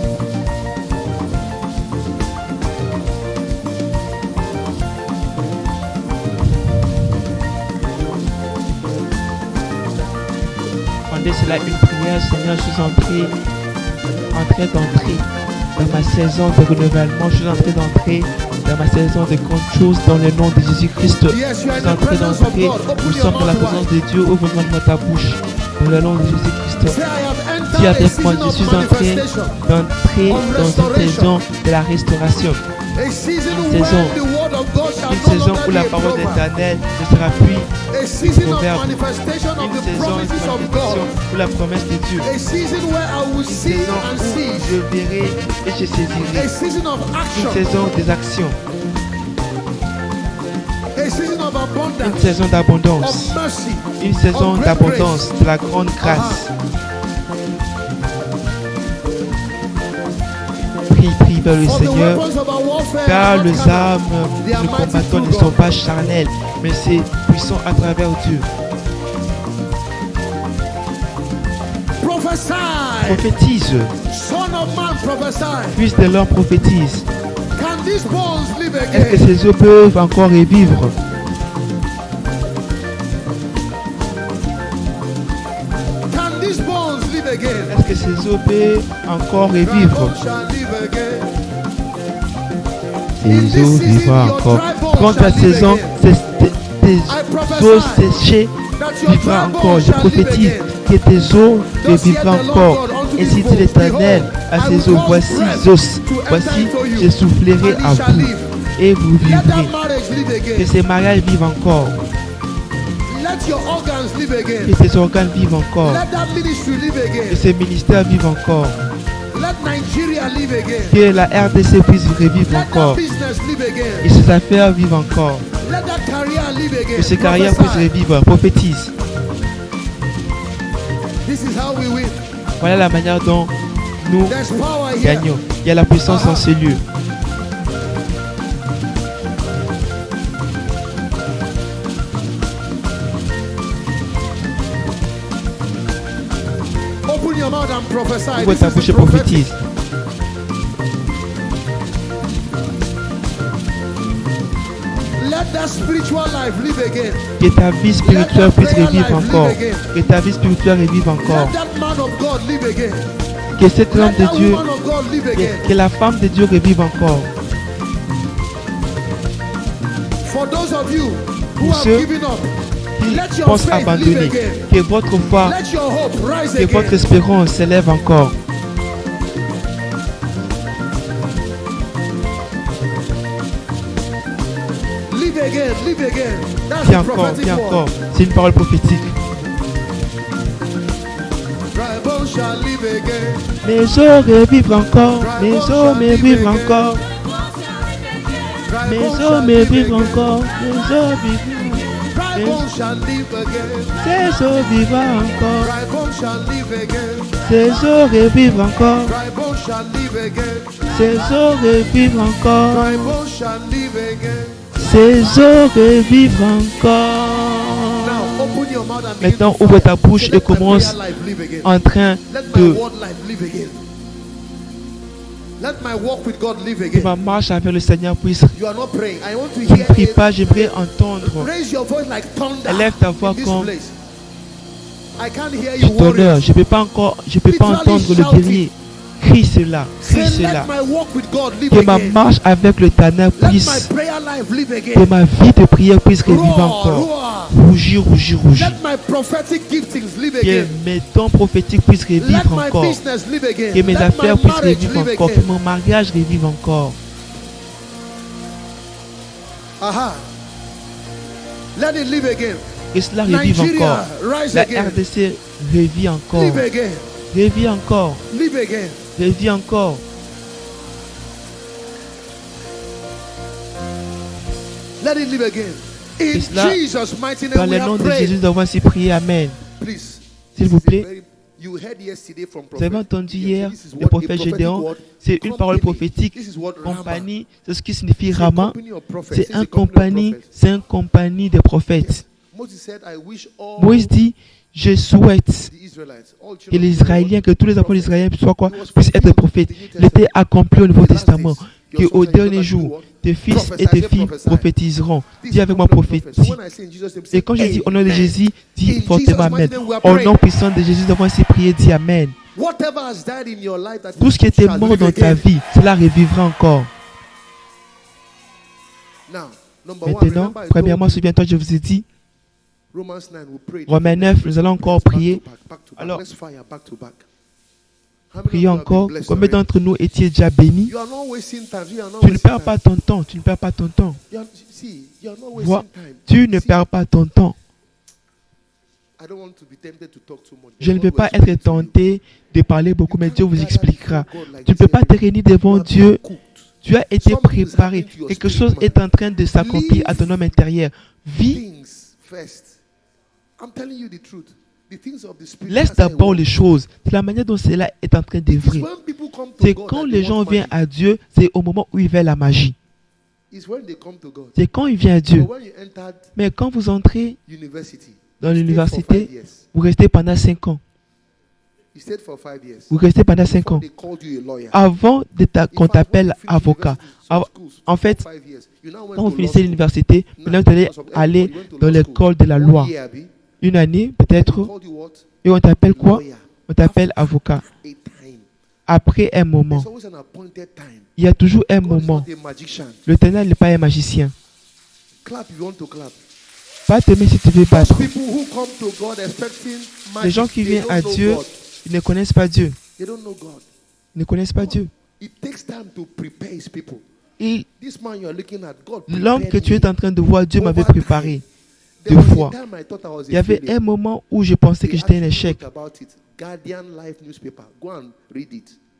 Rendez cela une prière, Seigneur. Je suis entré d'entrer dans ma saison de renouvellement. Je suis entré d'entrer dans ma saison de grandes choses dans le nom de Jésus-Christ. Je suis entré d'entrer. Nous sommes dans la présence de Dieu. Ouvre-moi ta bouche dans le nom de Jésus-Christ. Dis avec moi, je suis entré d'entrer dans une saison de la restauration. Une saison où la parole d'Éternel ne sera plus proverbe. Une saison où la promesse de Dieu. Une saison où je verrai et je saisirai. Une saison des actions. Une saison d'abondance. Une saison d'abondance de la grande grâce. Prie vers le Seigneur, car les armes que nous combattons ne sont pas charnelles, mais c'est puissant à travers Dieu. Prophétise. Fils de l'homme prophétise. Est-ce que ces os peuvent encore revivre? Est-ce que ces os peuvent encore revivre? Ces os vivront encore. Quand ta saison, tes os séchés vivra encore. Je prophétise que tes os revivront encore. Ainsi dit l'Éternel à ces os, voici os, voici je soufflerai à vous et vous vivrez. Que ces mariages vivent encore. Let your organs live again. Que tes organes vivent encore. Let that ministry live Que again. ces ministères vivent encore. Let Nigeria live again. Que la RDC puisse revivre Let encore. that business live again. Et ses affaires vivent encore. Let that career live again. Que ses carrières puissent Prophesy. revivre. Prophétise. This is how we win. Voilà la manière dont nous There's power here. gagnons. Il y a la puissance dans ce lieu. Open your mouth and prophesy. Ouvre This ta is bouche the et prophetic. prophétise. Let that spiritual life live again. Que ta vie spirituelle puisse revivre encore. Que ta vie spirituelle revive encore. Let that man of God live again. Que cet homme Let de that Dieu, woman of God live again. que la femme de Dieu revive encore. For those of you who Pour have ceux given up, qui let your pensent faith live abandonner, again. que votre foi, Let your hope rise que votre again. espérance s'élève encore. Live again, live again. That's Viens the encore, prophetic viens word. encore. C'est une parole prophétique. Dry bones shall live again. Mes os revivent encore. Mes os me vivent encore. Dry Mes bones os shall me live vivent again. encore. Mes os vivent. Dry bones shall live again. Ces os vivent encore. Dry bones shall live again. Ces os revivent encore. Dry bones shall live again. Ces os revivent encore. Dry bones shall live again. Ces os revivent encore. Now open your mouth and begin Maintenant, to ouvre fire. ta bouche Say, et let my commence prayer life live again. en train Let my de word life live again. Let my walk with God live que again. ma marche avec le Seigneur puisse. You are not praying. I want to Tu ne hear pries it. pas, j'aimerais entendre Raise your voice like thunder Élève ta voix in this comme place. I can't hear du you tonnerre. warriors. Je ne peux pas entendre le bélier. Crie cela, crie Say, let cela. my walk with God live Que ma again. marche avec le Tanneur Let my puisse, prayer life live que again. ma vie de prière puisse revivre Roar, encore. roar. Rougir, rougir, rougir. Let my prophetic giftings live Que again. mes dons prophétiques puissent Let revivre my encore. business live again. Que mes Let my affaires puissent marriage revivre live encore. Que again. mon mariage revive encore. Aha. Let it live again. Que cela revive Nigeria, encore. rise La again. RDC revit encore. Live again. Revit encore. Live again. Revit encore. Let it live again. In Que cela, Jesus' mighty dans name, we le nom have de Jésus, prayed. nous avons ainsi prié. Amen. Please. S'il vous plaît. You heard yesterday from Vous avez prophet. entendu Yes, hier this is le what a prophète prophetic Gédéon. word. C'est une parole Company. prophétique. This is what Rama. Compagnie, c'est ce qui signifie It's a Rama. company of prophets. C'est It's a un company of compagnie, prophets. c'est une compagnie de prophètes. Moses said, I wish all Moïse dit, je souhaite the Israelites, all que children les of Israel, Israéliens, que tous les enfants prophets. d'Israël soient quoi, It was puissent être fulfilled prophètes. in the New Il était Testament. accompli au Nouveau In the last Testament. days, your Qu'au sons and your dernier daughters jour, do what? tes fils Prophesy, et tes say filles prophesy. prophétiseront. This Dis is avec moi company of prophets. prophétie. So when I say in Jesus' name, Et say, quand je dis au nom de Amen. Jésus, dis In fortement Jesus' Amen. mighty name we are Au praying. nom puissant de Jésus, nous avons ainsi prié, dis Amen. Whatever has died in your life that Tout ce qui était shall mort live dans ta again. vie, cela revivra encore. Now, number one, Maintenant, remember I premièrement, told you, souviens-toi, je vous ai dit, Romans 9, we prayed. Romains 9, nous allons encore prier. Back to back. Alors, Let's fire back to back. How many of priez you have been encore. blessed Combien already? d'entre nous étiez déjà bénis? You are not wasting time. You are not Tu ne wasting perds time. pas ton temps. Tu ne perds pas ton temps. You are, see, you are not wasting Vois, time. tu ne See, perds pas ton temps. I don't want to be tempted to talk too much. Je ne God veux will pas explain être to you. tenté de parler beaucoup, mais You Dieu can't vous gather expliquera. before God like Tu ne this peux pas te every day. réunir devant You are Dieu. being cooked. Tu as été Something is préparé. happening to your Quelque spirit chose man. est en train de s'accomplir à ton homme intérieur. Vis, Things first. I'm telling you the truth. The things of the spirit. laisse that's how it d'abord works. les choses. C'est la manière dont cela est en train It is d'œuvrer. when people come to C'est God quand that les they gens want viennent magic. à Dieu, c'est au moment où ils veulent la magie. It's when they come to God. C'est quand ils viennent à Dieu. But when you entered Mais quand vous entrez university, dans you stayed for 5 l'université, years. vous restez pendant 5 ans. You stayed for 5 years. Vous restez pendant 5 Before ans. they called you a lawyer. Avant qu'on t'appelle avocat. En fait, quand quand vous finissez l'université, maintenant vous allez aller dans l'école de la loi. Une année, peut-être, et on t'appelle quoi? On t'appelle avocat. Après un moment, il y a toujours un moment. Le ténor n'est pas un magicien. Pas t'aimer si tu veux battre. Les gens qui viennent à Dieu, ils ne connaissent pas Dieu. Ils ne connaissent pas Dieu. Et l'homme que tu es en train de voir, Dieu m'avait préparé. de foi. Il y avait un moment où je pensais que j'étais un échec.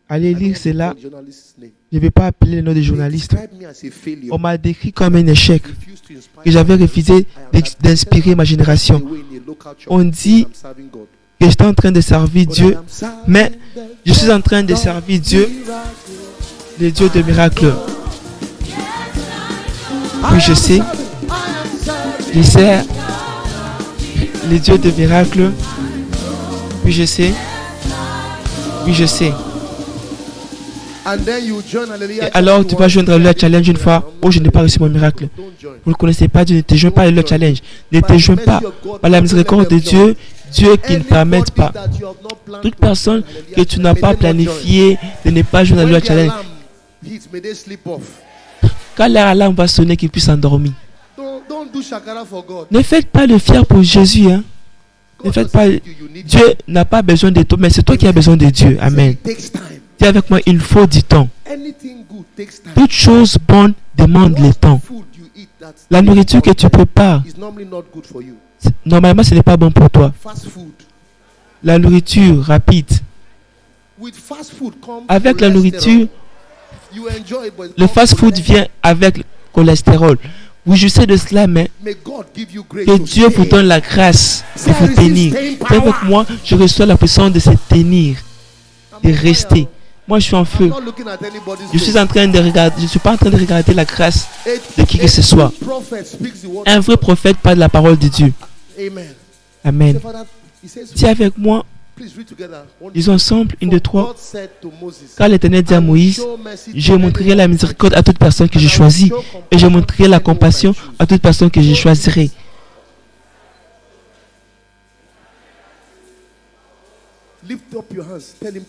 Allez lire cela. Je ne vais pas appeler le nom des journalistes. On m'a décrit comme un échec. Et j'avais refusé d'inspirer ma génération. On dit que j'étais en train de servir Dieu, mais je suis en train de servir Dieu, le Dieu de miracles. Oui, je sais le Dieu de miracles. Oui, je sais. Oui, je sais. Et alors, tu vas joindre le challenge une fois où je n'ai pas reçu mon miracle. Vous ne connaissez pas Dieu, ne te joins pas à le challenge. Ne te joins pas à la miséricorde de Dieu, Dieu qui ne permet pas. Toute personne que tu n'as pas planifié de ne pas joindre le challenge, quand leur alarme va sonner, qu'ils puissent s'endormir. Ne faites pas le fier pour Jésus. Hein. Ne faites pas. Dieu n'a pas besoin de toi, mais c'est toi qui as besoin de Dieu. Amen. Dis avec moi, il faut du temps. Toute chose bonne demande le temps. La nourriture que tu prépares, normalement, ce n'est pas bon pour toi. La nourriture rapide. Avec la nourriture, le fast-food vient avec le cholestérol. Oui, je sais de cela, mais que Dieu vous donne la grâce de vous tenir. Avec moi, je reçois la puissance de se tenir, de rester. Moi, je suis en feu. Je suis en train de regarder. Je ne suis pas en train de regarder la grâce de qui que ce soit. Un vrai prophète parle de la parole de Dieu. Amen. Dis avec moi. Ils ensemble, une de trois. Car l'Éternel dit à Moïse, je montrerai la miséricorde à toute personne que j'ai choisie, et je montrerai la compassion à toute personne que je choisirai.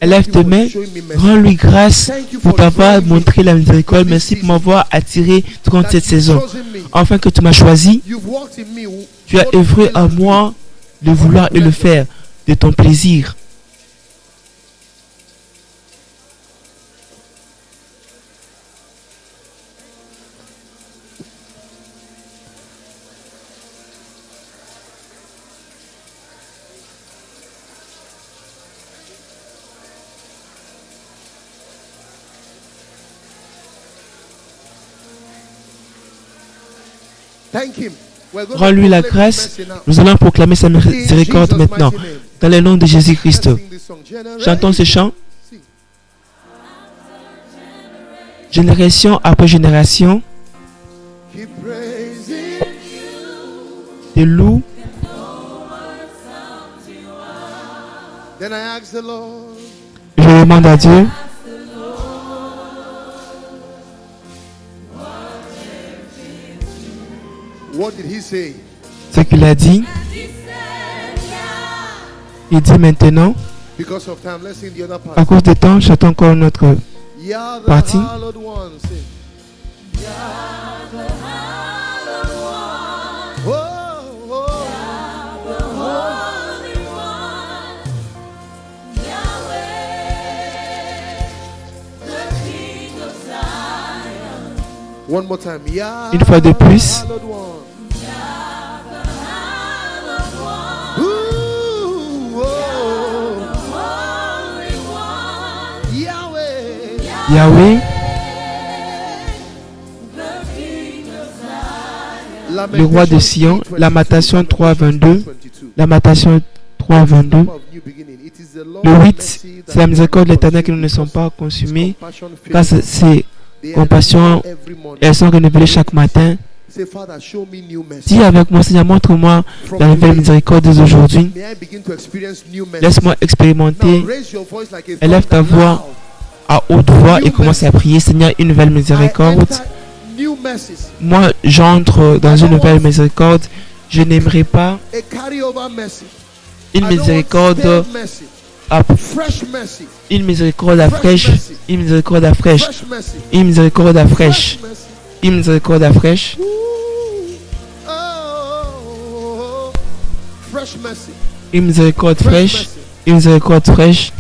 Lève tes mains, rends-lui grâce pour t'avoir montré la miséricorde. Merci pour m'avoir attiré durant cette saison. Enfin que tu m'as choisi, tu as œuvré à moi de vouloir et le faire de ton plaisir. Rends-lui la grâce. Nous allons proclamer sa miséricorde maintenant. Dans le nom de Jésus-Christ. Chantons ce chant. Génération après génération. Des loups. Je demande à Dieu. Ce qu'il a dit. Il dit maintenant, à cause du temps, chantons encore notre partie. Une fois de plus. Yahweh, le roi de Sion, Lamentation 3.22, Lamentation 3.22, le 8, c'est la miséricorde de l'Éternel que nous ne sommes pas consumés, car ses compassions, elles sont renouvelées chaque matin. Dis avec moi, Seigneur, montre-moi la nouvelle miséricorde d'aujourd'hui. Laisse-moi expérimenter. Élève ta voix à haute voix et commence à prier. Seigneur, une nouvelle miséricorde. Moi, j'entre dans une nouvelle miséricorde. Je n'aimerais pas une miséricorde une miséricorde à fraîche, une miséricorde à fraîche, une miséricorde à fraîche, une miséricorde à fraîche. Une miséricorde fraîche, une miséricorde fraîche,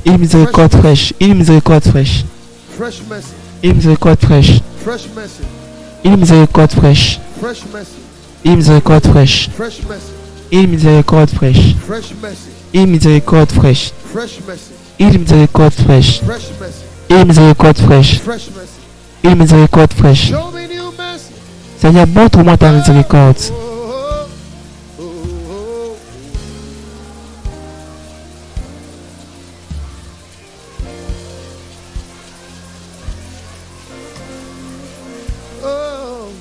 une miséricorde fraîche, une miséricorde fraîche, une miséricorde fraîche, une miséricorde fraîche, Fresh mercy. Une miséricorde fraîche. Fresh mercy. Une miséricorde fraîche. Fresh mercy. Une miséricorde fraîche. Fresh mercy. Une miséricorde fraîche. Fresh mercy. Une miséricorde fraîche. Fresh mercy. Une miséricorde fraîche. Show me new mercy. Seigneur, montre-moi ta miséricorde. Oh, oh, oh, oh. Oh.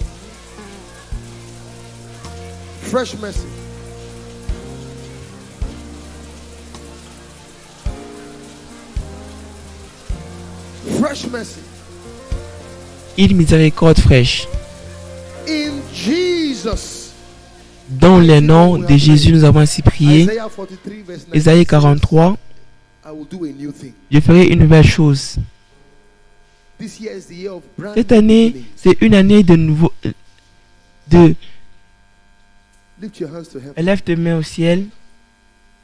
Fresh mercy. Fresh mercy. Une miséricorde fraîche. In Jesus. Dans le nom de Jésus, nous avons ainsi prié. Isaiah 43 verse 9. Ésaïe 43. I will do a new thing. Je ferai une nouvelle chose. This year is the year of brand Cette new année, beginnings. c'est une année de nouveau. De Lift your hands to heaven. Élève tes mains au ciel.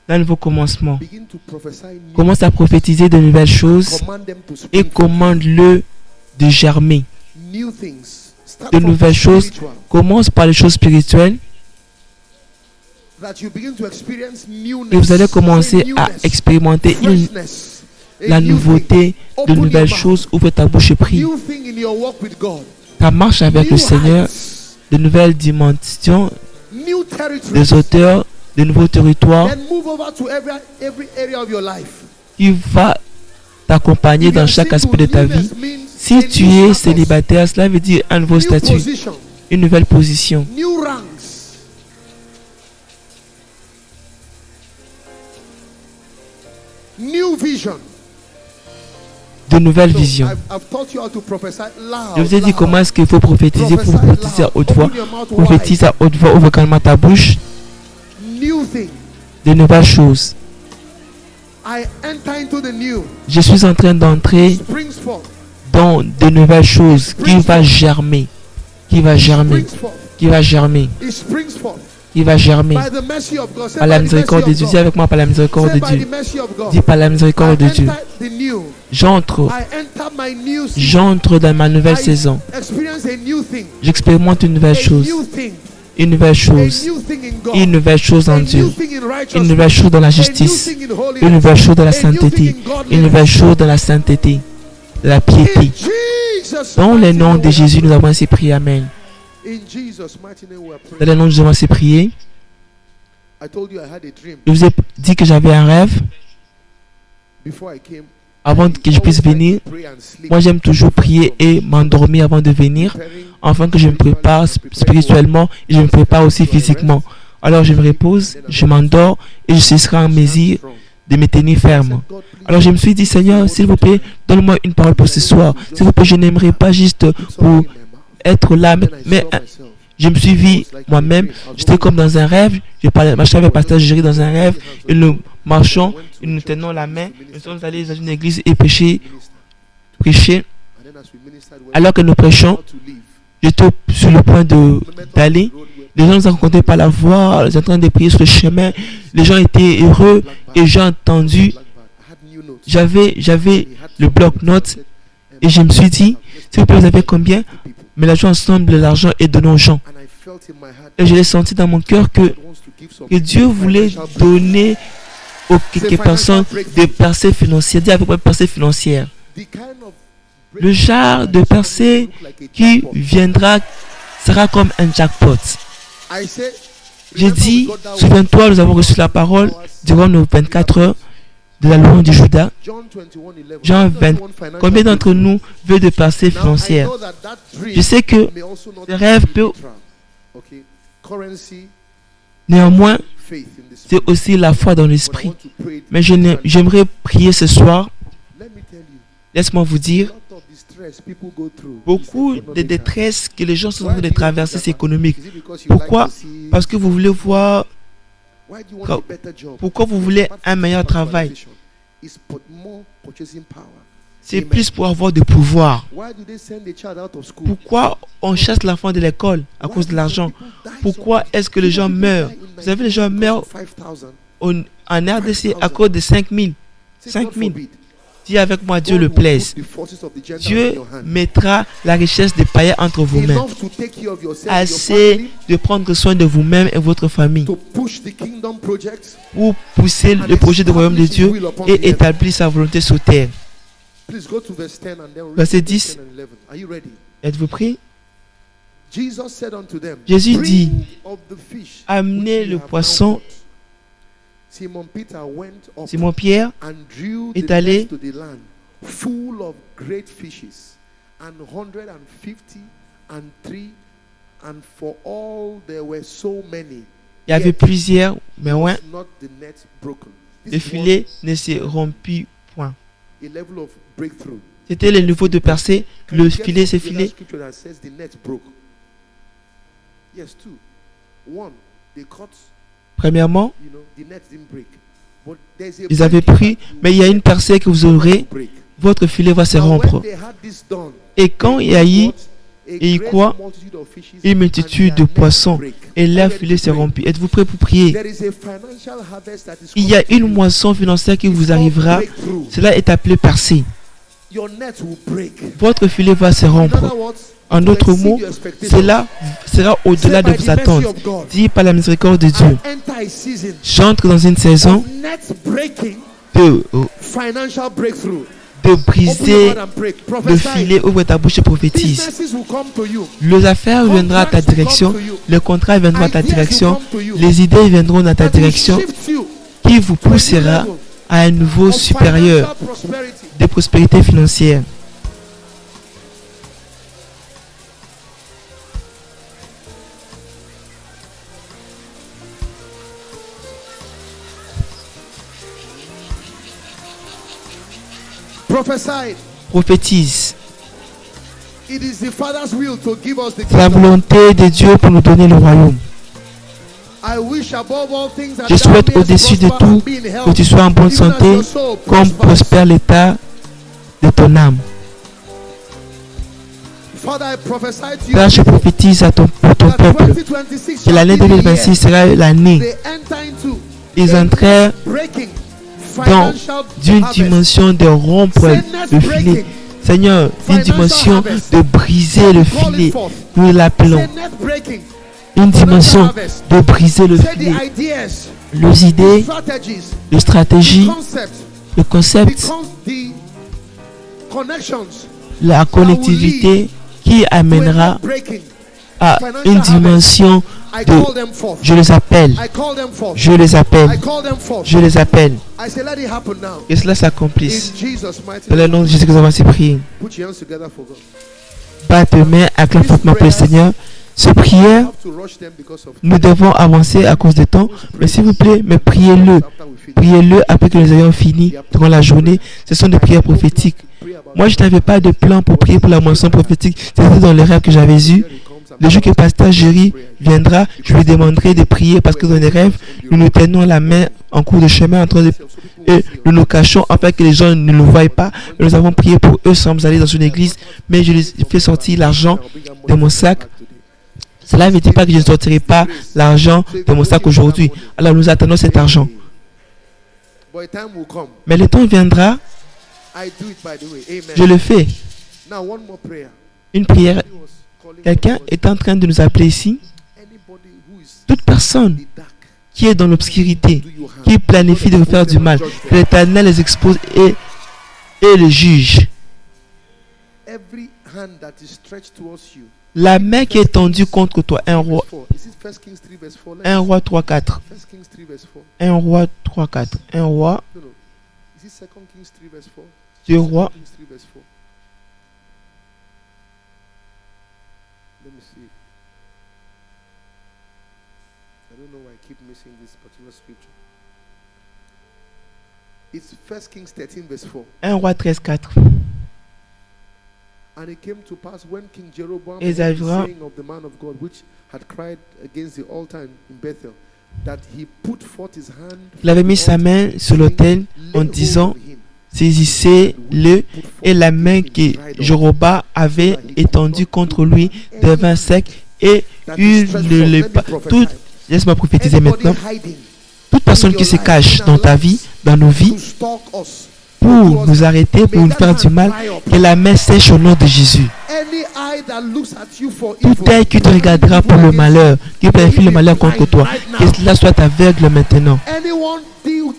D'un nouveau commencement. Begin to prophesy new. Commence à prophétiser de nouvelles choses Command them to et spring forth. commande-le de germer. New things. Start De from nouvelles the choses. spiritual. Commence par les choses spirituelles That you begin to experience newness. et vous allez commencer à Newness. expérimenter Freshness. A la new nouveauté thing. de Open your nouvelles mouth. choses. Ouvre ta bouche et prie. New thing in your walk with God. Ta marche avec New le Seigneur, heights. de nouvelles dimensions, New territories. des auteurs, de nouveaux territoires Then move over to every area of your life. qui va t'accompagner If you dans are chaque single, aspect de ta vie. newness means Si a tu new es status, célibataire, cela veut dire un nouveau new statut, position, une nouvelle position, new ranks. New vision. de nouvelles So, visions. I've taught you how to prophesy loud. Je vous ai dit loud. comment est-ce qu'il faut prophétiser. Il faut prophétiser à haute voix. Open your mouth wide. Prophétise à haute voix, ouvre calmement ta bouche. New thing. De nouvelles choses. I enter into the new. Je suis en train d'entrer Springs forth. dans de nouvelles choses qui va germer. Qui va germer. Springs forth. Qui va germer. It springs forth. Qui va germer. By the mercy of God. Say Par la by the miséricorde de mercy Dieu. of Dis God. avec moi par la miséricorde Say de by the Dieu. mercy of God. Dis par la miséricorde de I Dieu. enter the new. J'entre. I enter my new season. J'entre dans ma nouvelle I saison. experience a new thing. J'expérimente une nouvelle A chose. new thing. Une nouvelle A chose. new thing in God. Une nouvelle chose A en new Dieu. thing in Une righteousness. nouvelle chose dans la A new justice. thing in holiness. Une nouvelle chose dans la A new thing sainteté. in godliness. Une nouvelle chose dans la sainteté. De la In piété. Jesus' Dans le mighty nom name de we Jésus, are nous avons ainsi prié. Amen. praying. In Jesus' mighty name we are Dans praying. le nom de Jésus, nous avons ainsi prié. I told you I had a dream Je vous ai dit que j'avais un rêve. before I came. Avant que je puisse venir, Pray and sleep. moi j'aime toujours prier et m'endormir avant de venir, afin que je me prépare spirituellement et je me prépare aussi physiquement. Alors je me repose, je m'endors et je serai en mesure de me tenir ferme. Alors je me suis dit, Seigneur, s'il vous plaît, donne-moi une parole pour ce soir. S'il vous plaît, je n'aimerais pas juste pour être là, mais je me suis vu moi-même. J'étais comme dans un rêve. Je parlais, ma chère pasteur Géry dans un rêve. Et nous marchons, et nous tenons la main. Nous sommes allés dans une église et prêcher. Alors que nous prêchons, j'étais sur le point d'aller. Les gens nous rencontraient par la voie, ils étaient en train de prier sur le chemin. Les gens étaient heureux et j'ai entendu. J'avais le bloc-notes et je me suis dit, s'il vous plaît, vous avez combien? Mélangeons ensemble l'argent et donnons aux gens. Et je l'ai senti dans mon cœur que Dieu voulait donner aux quelques personnes des percées financières. Dis avec moi percées financières. Le genre de percée qui viendra sera comme un jackpot. J'ai dit, souviens-toi, nous avons reçu la parole durant nos 24 heures de la loi de Judas. Jean 20. Combien d'entre nous veut de percées financières? Je sais que le rêve peut, néanmoins, c'est aussi la foi dans l'esprit. Mais j'aimerais prier ce soir. Laisse-moi vous dire, beaucoup de détresse que les gens sont en train de traverser, c'est économique. Pourquoi? Parce que vous voulez voir, pourquoi vous voulez un meilleur travail? C'est plus pour avoir du pouvoir. Pourquoi on chasse l'enfant de l'école à cause de l'argent? Pourquoi est-ce que les gens meurent? Vous savez, les gens meurent en RDC à cause de 5 000. 5 000. Dis avec moi, Dieu le plaise. Dieu mettra la richesse des païens entre vos mains. Assez de prendre soin de vous-même et votre famille pour pousser le projet du royaume de Dieu et établir sa volonté sur terre. Verset 10. Êtes-vous prêts? Jésus dit, amenez le poisson. Simon-Pierre est allé full of great fishes, and 150 and 3, and for all there were so many. Il y avait plusieurs, mais ouais, le filet ne se rompit point. C'était le niveau de percée, le filet s'est filé. Premièrement, ils avaient pris, mais il y a une percée que vous aurez, votre filet va se rompre. Et quand il y a eu, et quoi, une multitude de poissons, et leur filet s'est rompu. Êtes-vous prêts pour prier? Il y a une moisson financière qui vous arrivera, cela est appelé percée. Votre filet va se rompre. En d'autres mots, cela sera au-delà de vos attentes. Dit par la miséricorde de Dieu. J'entre dans une saison de briser le filet. Ouvre ta bouche et prophétise. Les affaires viendront à ta direction. Le contrat viendra à ta direction. Les idées viendront dans ta direction qui vous poussera à un niveau supérieur de prospérité financière. Prophétise. C'est la volonté de Dieu pour nous donner le royaume. Je souhaite au-dessus de tout que tu sois en bonne santé, comme prospère l'état de ton âme. Là, je prophétise pour ton peuple que l'année 2026 sera l'année. Ils entrèrent dans une dimension de rompre le filet. Seigneur, une dimension de briser le filet. Nous l'appelons. Une dimension de briser le filet. Les idées, les stratégies, le concept, la connectivité qui amènera à une dimension de je les appelle, je les appelle, je les appelle. Que cela s'accomplisse. Dans le nom de Jésus que nous avons ainsi prié. Bat tes mains, acclame fortement pour le Seigneur. Ces prières, nous devons avancer à cause du temps. Mais s'il vous plaît, mais priez-le. Priez-le après que nous ayons fini durant la journée. Ce sont des prières prophétiques. Moi, je n'avais pas de plan pour prier pour la moisson prophétique. C'était dans les rêves que j'avais eus. Le jour que Pasteur Jerry viendra, je lui demanderai de prier parce que dans les rêves, nous nous tenons la main en cours de chemin en train de... Et nous nous cachons afin que les gens ne nous voient pas. Nous avons prié pour eux sans aller dans une église, mais je les fais sortir l'argent de mon sac. Cela ne veut dire pas que je ne sortirai pas l'argent de mon sac aujourd'hui. Alors nous attendons cet argent. Mais le temps viendra, je le fais. Une prière. Quelqu'un est en train de nous appeler ici. Toute personne qui est dans l'obscurité, qui planifie de vous faire du mal, que l'Éternel les expose et les juge. La main qui est tendue contre toi, 1 roi 3:4. 1 roi 3:4. 1 roi 2 rois. It's 1 Kings 13 verse 4. 1 roi 13:4. And it came to pass when King Jeroboam heard the saying of the man of God which had cried against the altar in Bethel, that he put forth his hand. Il avait mis sa main sur l'autel en disant, saisissez-le, et la main que Jéroboam avait étendue contre lui devint sec et il ne le pas. Laisse-moi prophétiser maintenant. Toute personne qui se cache dans ta vie, dans nos vies, pour nous arrêter, pour nous faire du mal, que la main sèche au nom de Jésus. Tout œil qui te regardera pour le malheur, qui planifie le malheur contre toi, que cela soit aveugle maintenant.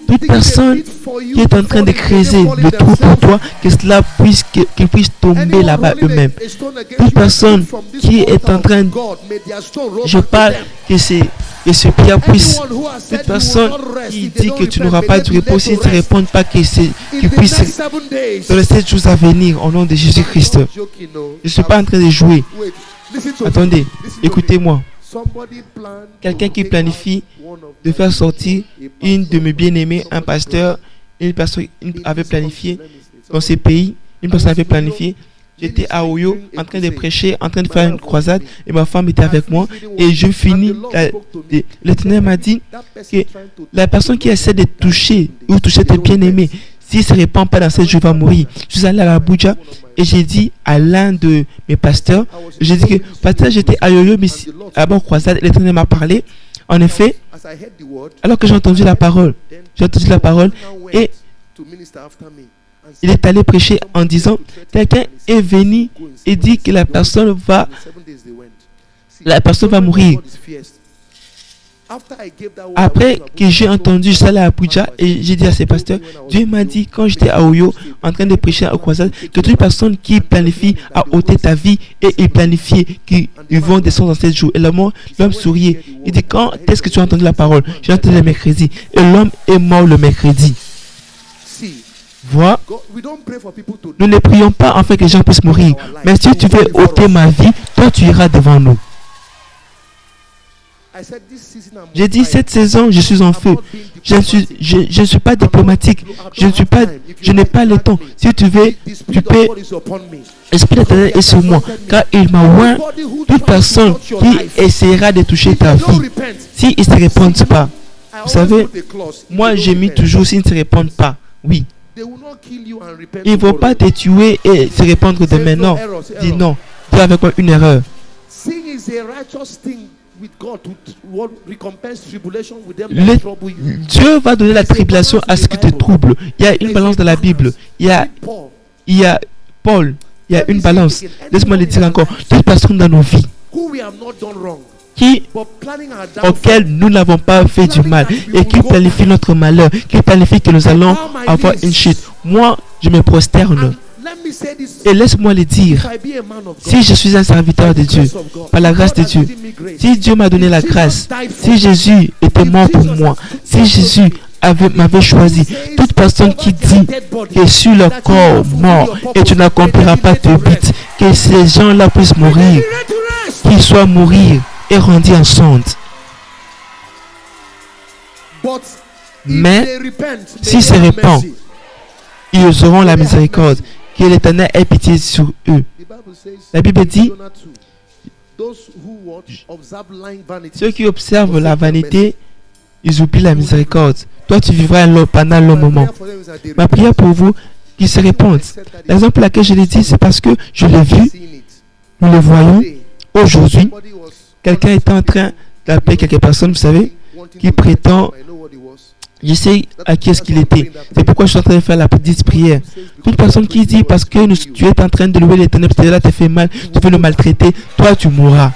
Toute personne qui est en train de creuser le trou pour toi, que cela puisse, qu'ils puissent tomber là-bas eux-mêmes. Toute personne qui est en train, je parle que ce pierre puisse, toute personne qui dit que tu n'auras pas de repos, s'ils ne te répondent pas, qu'ils puissent dans les 7 jours à venir, au nom de Jésus-Christ. Je ne suis pas en train de jouer. Attendez, écoutez-moi. Quelqu'un qui planifie de faire sortir une de mes bien-aimés, un pasteur, une personne avait planifié dans ces pays, une personne avait planifié. J'étais à Oyo en train de prêcher, en train de faire une croisade et ma femme était avec moi et je finis. L'Éternel m'a dit que la personne qui essaie de toucher ou toucher tes bien-aimés, s'il ne se répand pas dans cette journée, va mourir. Je suis allé à Abuja et j'ai dit à l'un de mes pasteurs, j'ai dit que pasteur, j'étais à Oyo, mais à la croisade, l'Éternel m'a parlé. En effet, alors que j'ai entendu la parole et il est allé prêcher en disant, quelqu'un est venu et dit que la personne va mourir. Après que j'ai entendu ça à Abuja et j'ai dit à ces pasteurs, Dieu m'a dit quand j'étais à Oyo en train de prêcher au croisade que toute personne qui planifie à ôter ta vie et il planifie qu'ils vont descendre dans 7 jours. Et l'homme souriait. Il dit quand est-ce que tu as entendu la parole? J'ai entendu le mercredi. Et l'homme est mort le mercredi. Vois, nous ne prions pas afin que les gens puissent mourir. Mais si tu veux ôter ma vie, toi tu iras devant nous. J'ai dit cette saison, je suis en feu. Je ne suis pas diplomatique. Je n'ai pas le temps. Si tu veux, tu peux. L'Esprit d'Éternel est sur moi. Car il m'a oint toute personne qui essaiera de toucher ta vie. S'ils ne se répondent pas. Vous savez, moi j'ai mis toujours s'ils ne se répondent pas. Oui. Ils ne vont pas te tuer et se répandre demain. Non. Dis non. Tu as avec moi une erreur. Dieu va donner la tribulation à ce qui te trouble. Il y a une balance dans la Bible. Il y a Paul. Il y a une balance. Laisse-moi le dire encore. Toute personne dans nos vies auquel nous n'avons pas fait du mal et qui planifie notre malheur, qui planifie que nous allons avoir une chute. Moi, je me prosterne. Et laisse-moi le dire, si je suis un serviteur de Dieu, par la grâce de Dieu, si Dieu m'a donné la grâce, si Jésus était mort pour moi, si Jésus m'avait choisi, toute personne qui dit que sur le corps mort et tu n'accompliras pas tes buts, que ces gens-là puissent mourir, qu'ils soient mourir et rendus ensemble. Mais s'ils se répandent, ils auront la miséricorde. Que l'Éternel ait pitié sur eux. La Bible dit, ceux qui observent la vanité, ils oublient la miséricorde. Toi, tu vivras pendant le moment. Ma prière pour vous, qu'ils se répondent. La raison pour laquelle je l'ai dit, c'est parce que je l'ai vu, nous le voyons. Aujourd'hui, quelqu'un est en train d'appeler quelques personnes, vous savez, qui prétend. Je sais à qui est-ce qu'il était. C'est pourquoi je suis en train de faire la petite prière. Toute personne qui dit parce que tu es en train de louer l'Éternel, parce que là te fait mal, tu veux le maltraiter, toi tu mourras.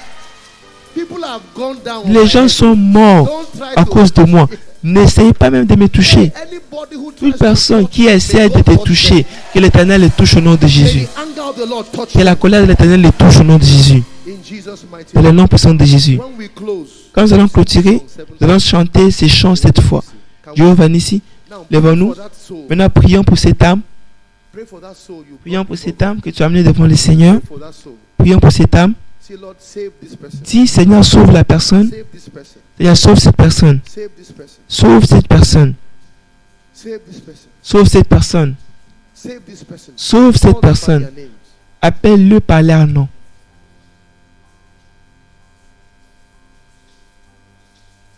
Les gens sont morts à cause de moi. N'essayez pas même de me toucher. Toute personne qui essaie de te toucher, que l'Éternel le touche au nom de Jésus. Que la colère de l'Éternel le touche au nom de Jésus. Dans le nom puissant de Jésus. Quand nous allons clôturer, nous allons chanter ces chants cette fois. Jéhovah Nissi, lève-nous. Maintenant, prions pour cette âme. Prions pour cette âme que tu as amenée devant le Seigneur. Prions pour cette âme. Dis, Seigneur, sauve la personne. Seigneur, sauve cette personne. Sauve cette personne. Sauve cette personne. Sauve cette personne. Appelle-le par leur nom.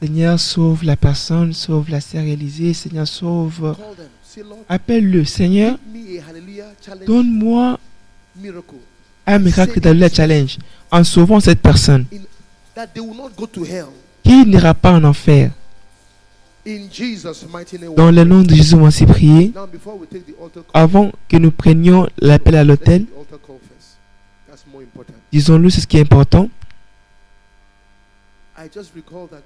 Seigneur, sauve la personne, sauve la sœur Élisée. Seigneur, sauve. Appelle-le. Seigneur, donne-moi un miracle dans le challenge en sauvant cette personne qui n'ira pas en enfer. In Jesus' mighty name. Dans le nom de Jésus, on va ainsi prier. Now, before we take the altar call, Avant que nous prenions l'appel à let's l'autel, take the altar call first. That's more important. disons-le, c'est ce qui est important. I just recall that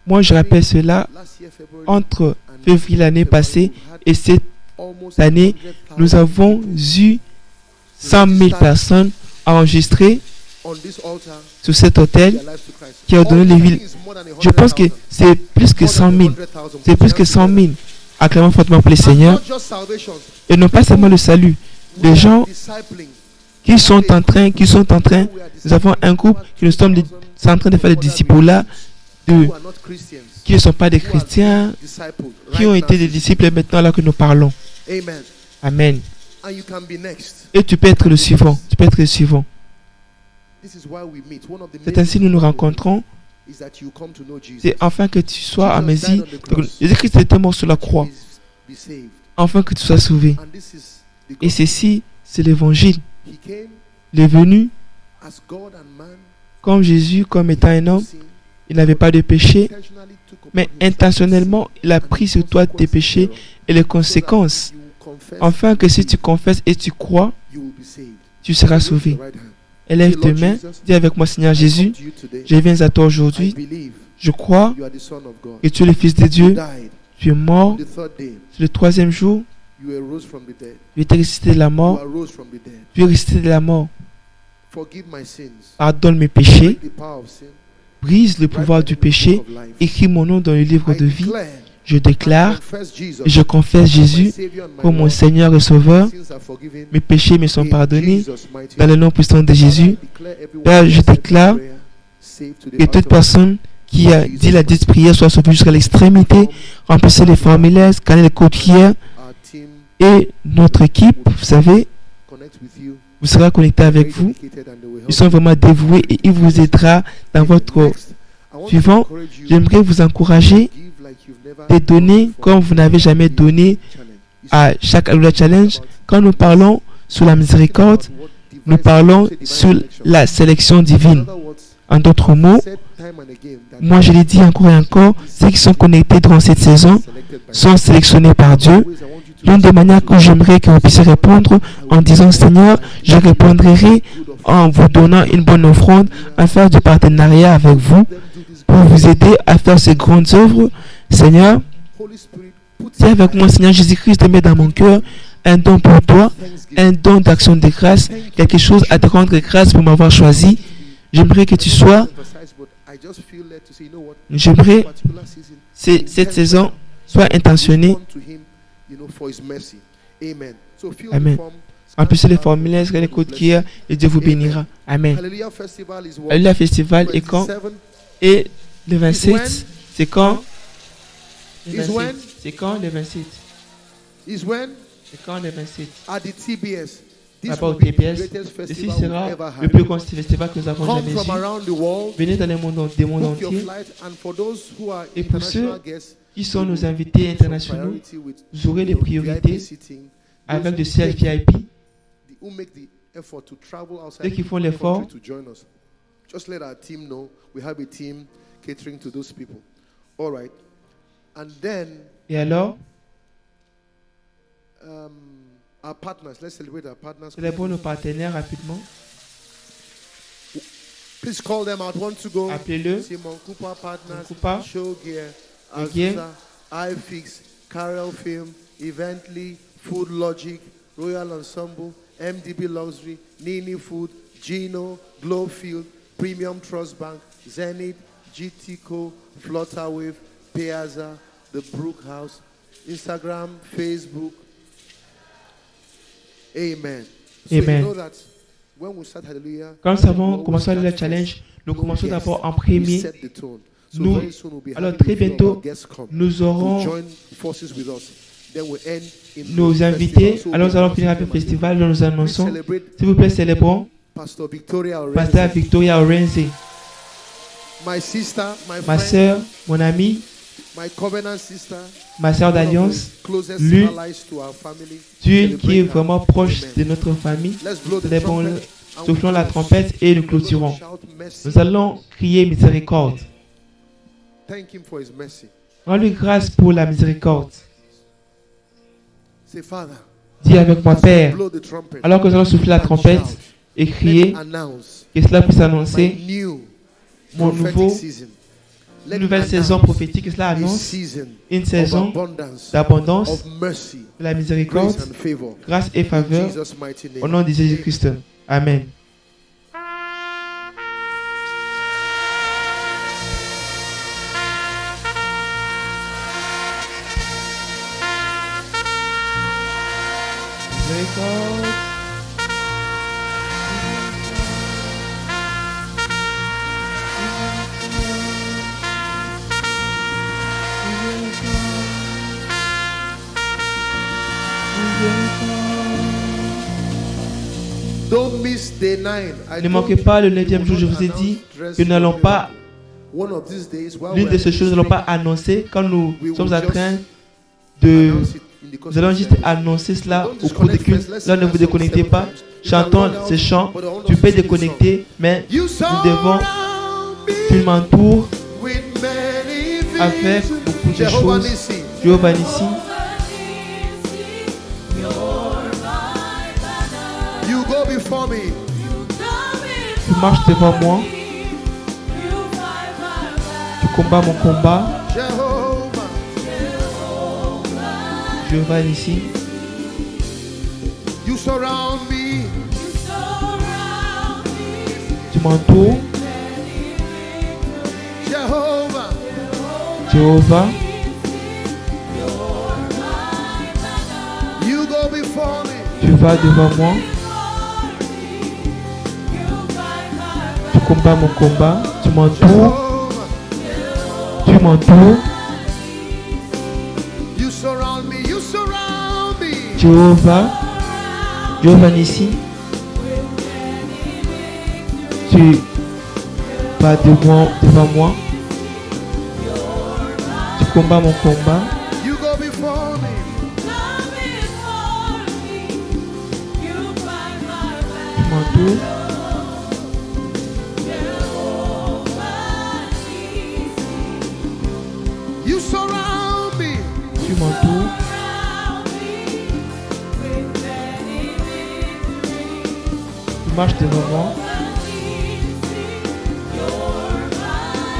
Moi, je rappelle cela last year, February, entre and février l'année passée we had et cette almost année, 100,000 nous avons eu 100 000 personnes enregistrées on this altar sur cet autel their lives to Christ. qui ont donné les villes. All is more than Je pense que 100,000. c'est plus que 100 000. C'est plus que 100 000. Acclamons fortement pour les And Seigneurs. not just salvation. Et non pas seulement le salut. We Les are gens discipling. qui sont en train, nous avons un groupe qui nous sommes en train de faire des disciples là, Who are not Christians. qui ne sont pas des chrétiens, Discipled qui right ont été now. des disciples maintenant là que nous parlons. Amen. Amen. And you can be next. Et tu peux être le suivant. Tu peux être le suivant. This is why we meet. One of the C'est main ainsi que nous nous things rencontrons. is that you come to know Jesus. C'est afin que tu sois à Messie. Jésus-Christ était mort sur la croix. Be saved. Afin que tu sois sauvé. And this is the Et gospel. ceci, c'est l'évangile. He came Il est venu as God and man. comme Jésus, comme étant un homme. Sin, Il n'avait pas de péché. intentionally took upon Mais himself intentionnellement, il a and pris the sur toi tes péchés consequences et les thereof. conséquences. So that you confess, Afin que si tu confesses et tu crois, you will be saved. tu seras Raise sauvé. your right hand. Élève tes mains. Dis avec moi, Seigneur I Jésus, come to you today. je viens à toi I aujourd'hui. believe Je crois you are the Son of God. que tu es le Fils de You Dieu. died. Tu es mort. On the third day, C'est le troisième jour. you arose from the dead. Tu es ressuscité de la You mort. arose from the dead. Tu es ressuscité de la mort. Forgive my sins. Pardonne mes péchés. Break the power of sin. Brise le Write pouvoir my du name in the péché. book of life. Écris mon nom dans le livre I de vie. declare Je déclare and confess Jesus et je confesse as my Jésus Savior and my comme mon Lord. Seigneur et Sauveur. My sins are forgiven. Mes péchés me sont In pardonnés. Jesus' mighty Dans le nom puissant de Jésus. Père, je déclare que toute personne qui a dit la dite prière soit sauvée jusqu'à l'extrémité. Remplissez les formulaires, scannez les côtières et notre équipe, vous savez, vous sera connecté avec vous. Ils sont vraiment dévoués et il vous aidera dans votre suivant. J'aimerais vous encourager de donner comme vous n'avez jamais donné à chaque Alléluia Challenge. Quand nous parlons sur la miséricorde, nous parlons sur la sélection divine. En d'autres mots, moi je l'ai dit encore et encore, ceux qui sont connectés durant cette saison sont sélectionnés par Dieu. L'une des manières que j'aimerais que vous puissiez répondre en disant Seigneur, je répondrai en vous donnant une bonne offrande, à faire du partenariat avec vous pour vous aider à faire ces grandes œuvres. Seigneur, dis avec moi, Seigneur Jésus-Christ, de mettre dans mon cœur un don pour toi, un don d'action de grâce, quelque chose à te rendre grâce pour m'avoir choisi. J'aimerais que tu sois, j'aimerais cette saison soit intentionnée. Amen. Remplissez les formulaires, les codes qui est, et Dieu vous bénira. Amen. Alléluia Festival est quand? Et le 27, c'est quand? C'est quand le 27? C'est quand le 27? Là-bas au TBS. Ceci sera le plus grand festival que nous avons jamais vu. Venez dans le monde entier. Et pour ceux qui sont nos invités internationaux, vous aurez les priorités avec le siège VIP. Ceux qui font l'effort, just let our team know we have a team catering to those people. All right. And then et alors, our partners, let's celebrate our partners. célébrons nos partenaires rapidement. Please call them out. Want to go? Appelez-le. Simon Cooper Partners, Cooper, Show Gear, Gear, Azusa, iFix, Carol Film, Evently, Food Logic, Royal Ensemble, MDB Luxury, Nini Food, Gino, Glowfield, Premium Trust Bank, Zenith, GTCO, Flutterwave, Piazza, The Brook House, Instagram, Facebook. Amen. So Amen. you know that when we start Hallelujah, quand nous avons commencé le challenge, nous commençons d'abord en premier. set the tone. So Nous, very soon we'll be alors happy très if all bientôt, our guests come nous to aurons join forces with us. Then we end in nos the invités. festival. So Alors nous allons we'll finir avec le festival dont nous Please annonçons. celebrate S'il vous plaît, célébrons Pastor Victoria Orenze, Pasteur Victoria Orenze, my sister, my ma friend, sœur, mon amie, my covenant sister, ma sœur one of d'alliance, the closest l'une allies to our family. d'une qui est Celebrate vraiment her. proche Amen. de notre famille. Let's blow the Célébrons-le, trumpet and soufflons we la close. trompette et nous We're gonna clôturons. shout mercy. Nous allons crier miséricorde. Thank him for his mercy. Rends-lui grâce pour la miséricorde. Say, Father, Dis avec moi, Père, blow the trumpet alors que nous allons souffler la trompette et and crier, announce que cela puisse my annoncer new mon prophetic nouveau, season. Let nouvelle it saison announce prophétique, que cela a annonce season une of saison abundance, d'abondance, of mercy, de la miséricorde, grace and favor. grâce et In faveur, Jesus' mighty au name. nom de Jésus-Christ. Amen. Miséricorde. Don't miss day 9. Ne manquez pas le 9e jour, je vous ai dit que nous n'allons pas, One of these days, while l'une de we're ces choses, nous n'allons pas annoncer quand nous sommes en train de... announce it in the course Nous allons of the juste service. annoncer cela au cours des cultes. Là, ne vous déconnectez pas. Chantons ces chants. Tu peux déconnecter, mais You nous devons, surround tu me m'entoures with many avec visions. beaucoup de Jehovah choses. Nissi, Jéhovah Nissi, you go before me. tu marches devant moi. Tu combats mon combat. Jehovah, Jéhovah Nissi, you surround me. tu m'entoures. Jehovah, Jéhovah, you go before me. tu vas devant moi. Tu combats mon combat. Tu m'entoures. Jehovah, Tu m'entoures. you surround me. You surround me. Jéhovah, Jéhovah Nissi, tu vas devant moi. Tu combats mon combat. You go before me. Tu m'entoures. You surround me. Tu m'entoures. Tu marches devant moi.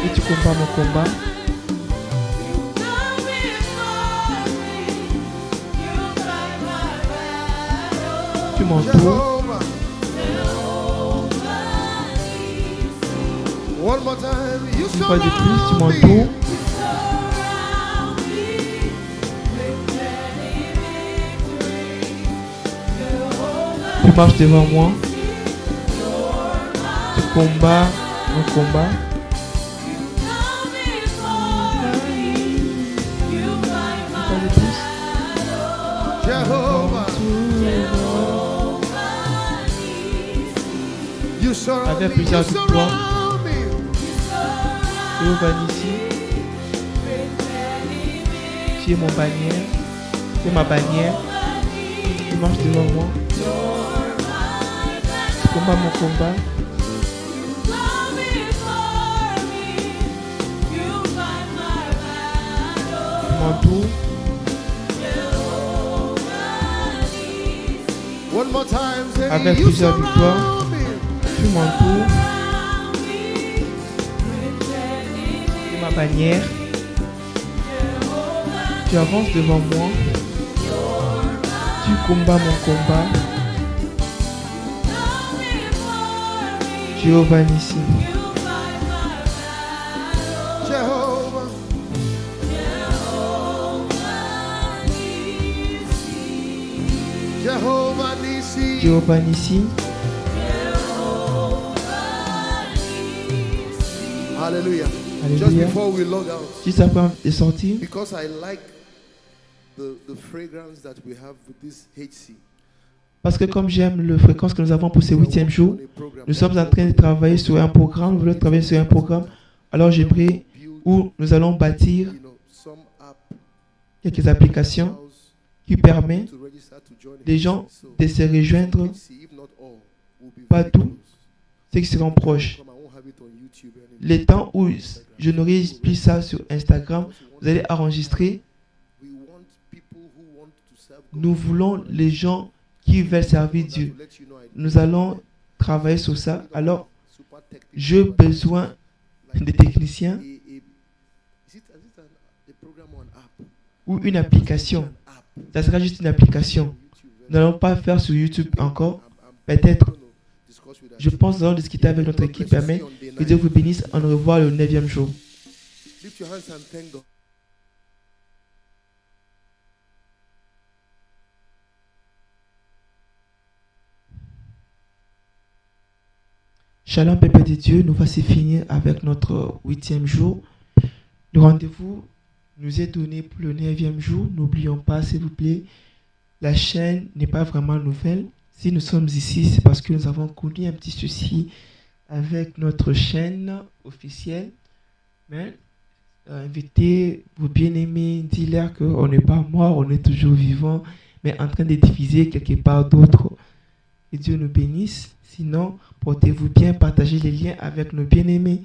Et tu combats mon combat. Tu m'entoures. Jehovah. One more time. You Une fois de plus, tu surround m'entoures. me. Tu marches devant moi. Tu combats mon combat. Une fois de plus. Jehovah. You surround Avec me. plusieurs You victoires. surround me. Jéhovah Nissi. Tu es mon bannière. Tu es ma bannière. Tu marches devant moi. Tu combats mon combat. Tu m'entoures. One more time. Say, Avec you plusieurs victoires. surround me. Tu m'entoures. Tu es ma bannière. Tu avances devant moi. Tu combats mon combat. Jéhovah Nissi. Jehovah. Jehovah Nissi. Jéhovah Nissi. Hallelujah. Just Alléluia. before we log out, Juste après de sortir, because I like the fragrance that we have with this HC. parce que comme j'aime le fréquence que nous avons pour ce 8e jour, nous sommes en train de travailler sur un programme, nous voulons travailler sur un programme. Alors j'ai pris où nous allons bâtir Some app quelques applications qui permettent to register to join des HC. gens So, de se rejoindre, HC, if not all, will be pas very tout, close. ceux qui seront proches. Come, I won't have it on YouTube anymore. Les temps où je n'aurai plus ça sur Instagram, vous allez enregistrer. We want people who want to serve God. Nous voulons les gens qui veulent servir Dieu. Nous allons travailler sur ça. Alors, j'ai besoin des techniciens ou une application. Ça sera juste une application. Nous n'allons pas faire sur YouTube encore. Peut-être, je pense que nous allons discuter avec notre équipe. Amen. Que Dieu vous bénisse. On nous revoit le 9e jour. Lift your hands and thank God. Shalom, peuple de Dieu. Nous voici finis avec notre 8e jour. Le rendez-vous nous est donné pour le 9e jour. N'oublions pas, s'il vous plaît, la chaîne n'est pas vraiment nouvelle. Si nous sommes ici, c'est parce que nous avons connu un petit souci avec notre chaîne officielle. Mais invitez vos bien-aimés, dites-leur qu'on n'est pas mort, on est toujours vivant, mais en train de diviser quelque part d'autre. Que Dieu nous bénisse. Sinon, portez-vous bien, partagez les liens avec nos bien-aimés.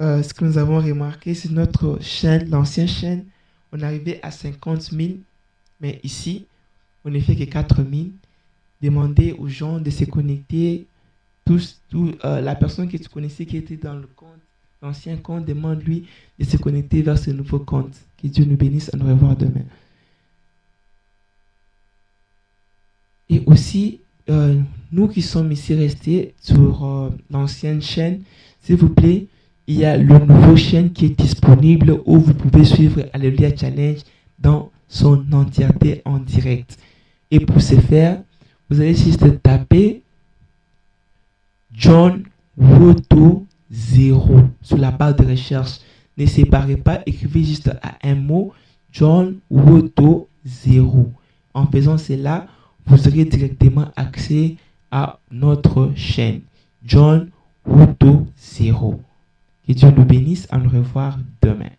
Ce que nous avons remarqué, c'est notre chaîne, l'ancienne chaîne, on arrivait à 50 000, mais ici, on n'est fait que 4 000. Demandez aux gens de se connecter. La personne que tu connaissais qui était dans le compte, l'ancien compte, demande-lui de se connecter vers ce nouveau compte. Que Dieu nous bénisse. On nous revoit demain. Et aussi, nous qui sommes ici restés sur l'ancienne chaîne, s'il vous plaît, il y a le nouveau chaîne qui est disponible où vous pouvez suivre Alléluia Challenge dans son entièreté en direct. Et pour ce faire, vous allez juste taper John Woto 0 sur la barre de recherche. Ne séparez pas, écrivez juste à un mot John Woto 0. En faisant cela, vous aurez directement accès à notre chaîne John Woto 0. Que Dieu nous bénisse. À nous revoir demain.